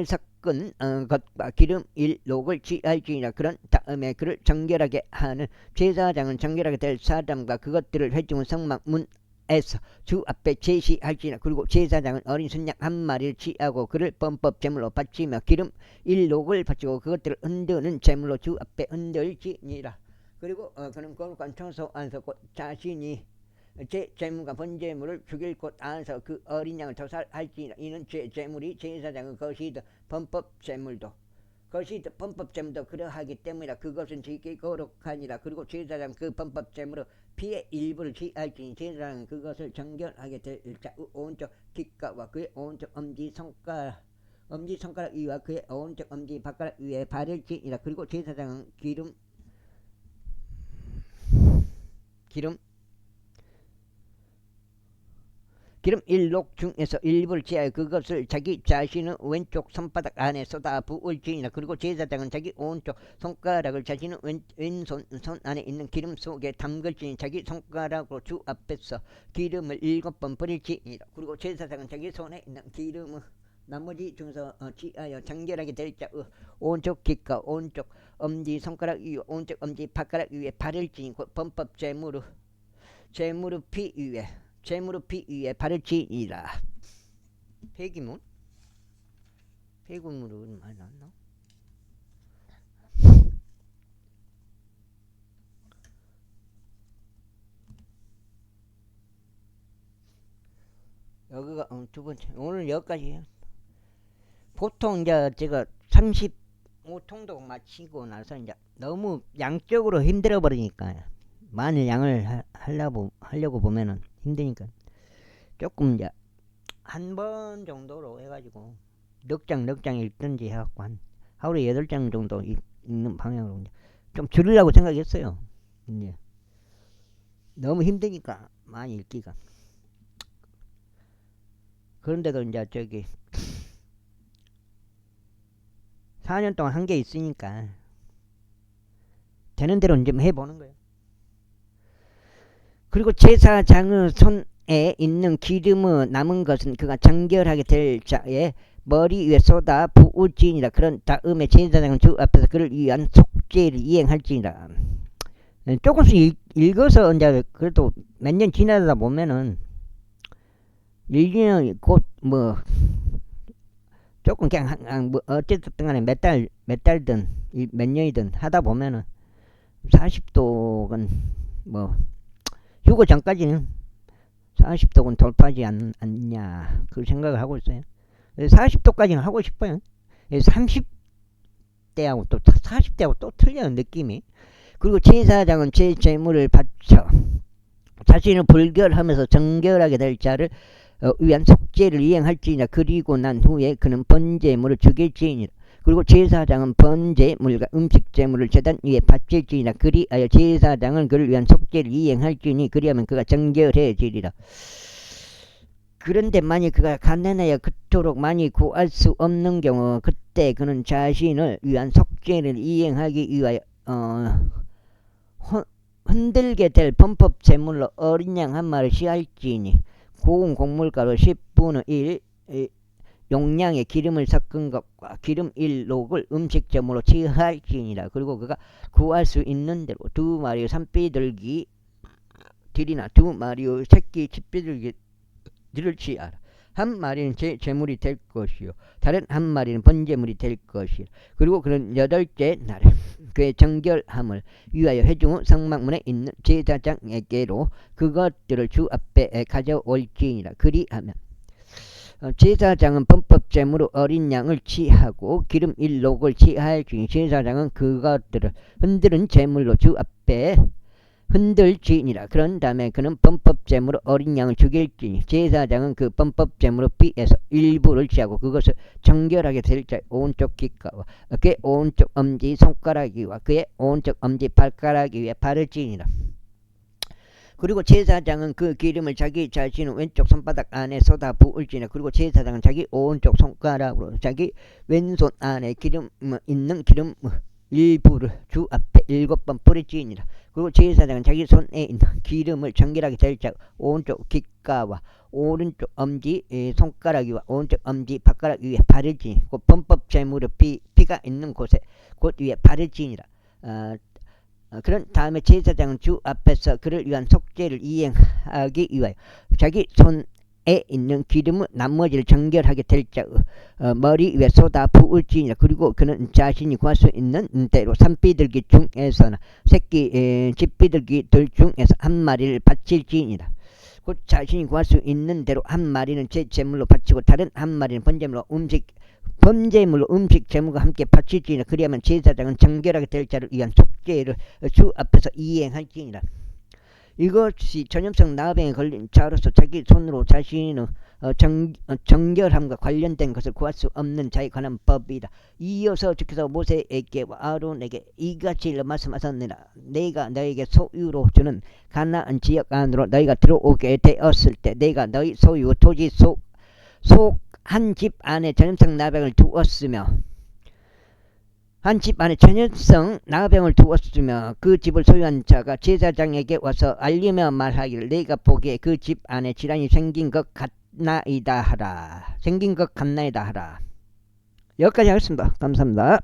섞은 것과 기름 1록을 취할지니라. 그런 다음에 그를 정결하게 하는 제사장은 정결하게 될 사람과 그것들을 회중의 성막 문에서 주 앞에 제시할지니라. 그리고 제사장은 어린 순양 1마리를 취하고 그를 범법 제물로 바치며 기름 1록을 바치고 그것들을 흔드는 제물로 주 앞에 흔들지니라. 그리고 그는 거룩한 처소 안에서 곧 자신이 제물과 번제물을 죽일 곳 안에서 그 어린 양을 도살할지니라. 이는 제물이 제사장의 것이든 범법 제물도 그러하기 때문이라. 그것은 지기 거룩하니라. 그리고 제사장 그 범법 제물의 피의 일부를 취할지니 제사장은 그것을 정결하게 될 자 오른쪽 귓가와 그의 오른쪽 엄지손가락 위와 그의 오른쪽 엄지발가락 위에 바를지니라. 그리고 제사장은 기름 1록 중에서 일부를 취하여 그것을 자기 자신의 왼쪽 손바닥 안에 쏟아 부을지니라. 그리고 제사장은 자기 오른쪽 손가락을 자신의 왼손 안에 있는 기름 속에 담글지니 자기 손가락으로 주 앞에서 기름을 7번 뿌릴지니라. 그리고 제사장은 자기 손에 있는 기름을 나머지 중에서 취하여 정결하게 될 자의 오른쪽 귓가 오른쪽 엄지손가락 위에 오른쪽 엄지발가락 위에 바를지니 범법 제물의 피 위에 바를지니라. 폐기물은 많이 나왔나? 여기가 두 번째. 오늘 여기까지예요. 보통 이제 제가 35통독 마치고 나서 이제 너무 양적으로 힘들어 버리니까 많은 양을 하려고 보면은 힘드니까 조금 이제 한 번 정도로 해가지고 넉 장 읽든지 해갖고 한 하루에 8장 정도 읽는 방향으로 이제 좀 줄이려고 생각했어요. 이제 너무 힘드니까 많이 읽기가. 그런데도 이제 저기 4년 동안 한 게 있으니까 되는 대로 좀 해보는 거예요. 그리고 제사장의 손에 있는 기름의 남은 것은 그가 정결하게 될 자의 머리 위에 쏟아 부을지니라. 그런 다음에 제사장은 주 앞에서 그를 위한 속죄를 이행할지니라. 조금씩 읽어서 이제 그래도 몇 년 지나다 보면은 읽기는 곧 뭐 조금 그냥 뭐 어쨌든 간에 몇 달든 몇 년이든 하다 보면은 40독은 뭐 휴거 전까지는 40독은 돌파하지 않냐 그 생각을 하고 있어요. 40독까지는 하고 싶어요. 30대하고 또 40대하고 또 틀려요 느낌이. 그리고 제사장은 제 제물을 바쳐 자신을 불결하면서 정결하게 될 자를 위한 속죄를 이행할지니라. 그리고 난 후에 그는 번제물을 죽일지니라. 그리고 제사장은 번제물과 음식제물을 제단 위에 바칠지니라. 그리하여 제사장은 그를 위한 속죄를 이행할지니 그리하면 그가 정결해지리라. 그런데 만일 그가 가난하여 그토록 많이 구할 수 없는 경우 그때 그는 자신을 위한 속죄를 이행하기 위하여 흔들게 될 범법 제물로 어린 양 한 마리를 취할지니 고운 곡물가루 10분의 1 용량의 기름을 섞은 것과 기름 1록을 음식점으로 취할지니라. 그리고 그가 구할 수 있는 대로 2마리의 산비둘기 들이나 2마리의 새끼 집비둘기를 취하라. 한 마리는 제물이 될 것이요 다른 한 마리는 번제물이 될 것이요. 그리고 그는 8째 날에 그의 정결함을 위하여 회중 성막문에 있는 제사장에게로 그것들을 주 앞에 가져올지니라. 그리하면 제사장은 범법제물로 어린 양을 취하고 기름 1록을 취할지니 제사장은 그것들을 흔드는 제물로 주 앞에 흔들지니라. 그런 다음에 그는 범법제물로 어린 양을 죽일지니 제사장은 그 범법제물로 피에서 일부를 취하고 그것을 정결하게 될 자의 오른쪽 귓가와 그의 오른쪽 엄지 손가락 위와 그의 오른쪽 엄지 발가락 위에 바를지니라. 그리고 제사장은 그 기름을 자기 자신의 왼쪽 손바닥 안에 쏟아 부을지니라. 그리고 제사장은 자기 오른쪽 손가락으로 자기 왼손 안에 기름 있는 기름 일부를 주 앞에 7번 뿌릴지니라. 그리고 제사장은 자기 손에 있는 기름을 정결하게 될 자 오른쪽 귓가와 오른쪽 엄지 손가락 위와 오른쪽 엄지 발가락 위에 바를지니 곧 범법 제물의 피가 있는 곳에 곧 위에 바를지니라. 그런 다음에 제사장은 주 앞에서 그를 위한 속죄를 이행하기 위하여 자기 손에 있는 기름은 나머지를 정결하게 될 자 머리 위에 쏟아 부을지니라. 그리고 그는 자신이 구할 수 있는 대로 산비둘기 중에서나 새끼 집비둘기들 중에서 한 마리를 바칠지니라. 곧 자신이 구할 수 있는 대로 한 마리는 제물로 바치고 다른 한 마리는 번제물로 음식 제물과 함께 바칠지니라. 그리하면 제사장은 정결하게 될 자를 위한 속죄를 주 앞에서 이행할지니라. 이것이 전염성 나병에 걸린 자로서 자기 손으로 자신의 정결함과 관련된 것을 구할 수 없는 자에 관한 법이다. 이어서 주께서 모세에게와 아론에게 이같이 말씀하셨느니라. 내가 너에게 소유로 주는 가나안 지역 안으로 너희가 들어오게 되었을 때 내가 너희 소유 토지 속 한 집 안에 전염성 나병을 두었으며 한 집 안에 전염성 나병을 두었으며 그 집을 소유한 자가 제사장에게 와서 알리며 말하기를 내가 보기에 그 집 안에 질환이 생긴 것 같나이다 하라. 여기까지 하겠습니다. 감사합니다.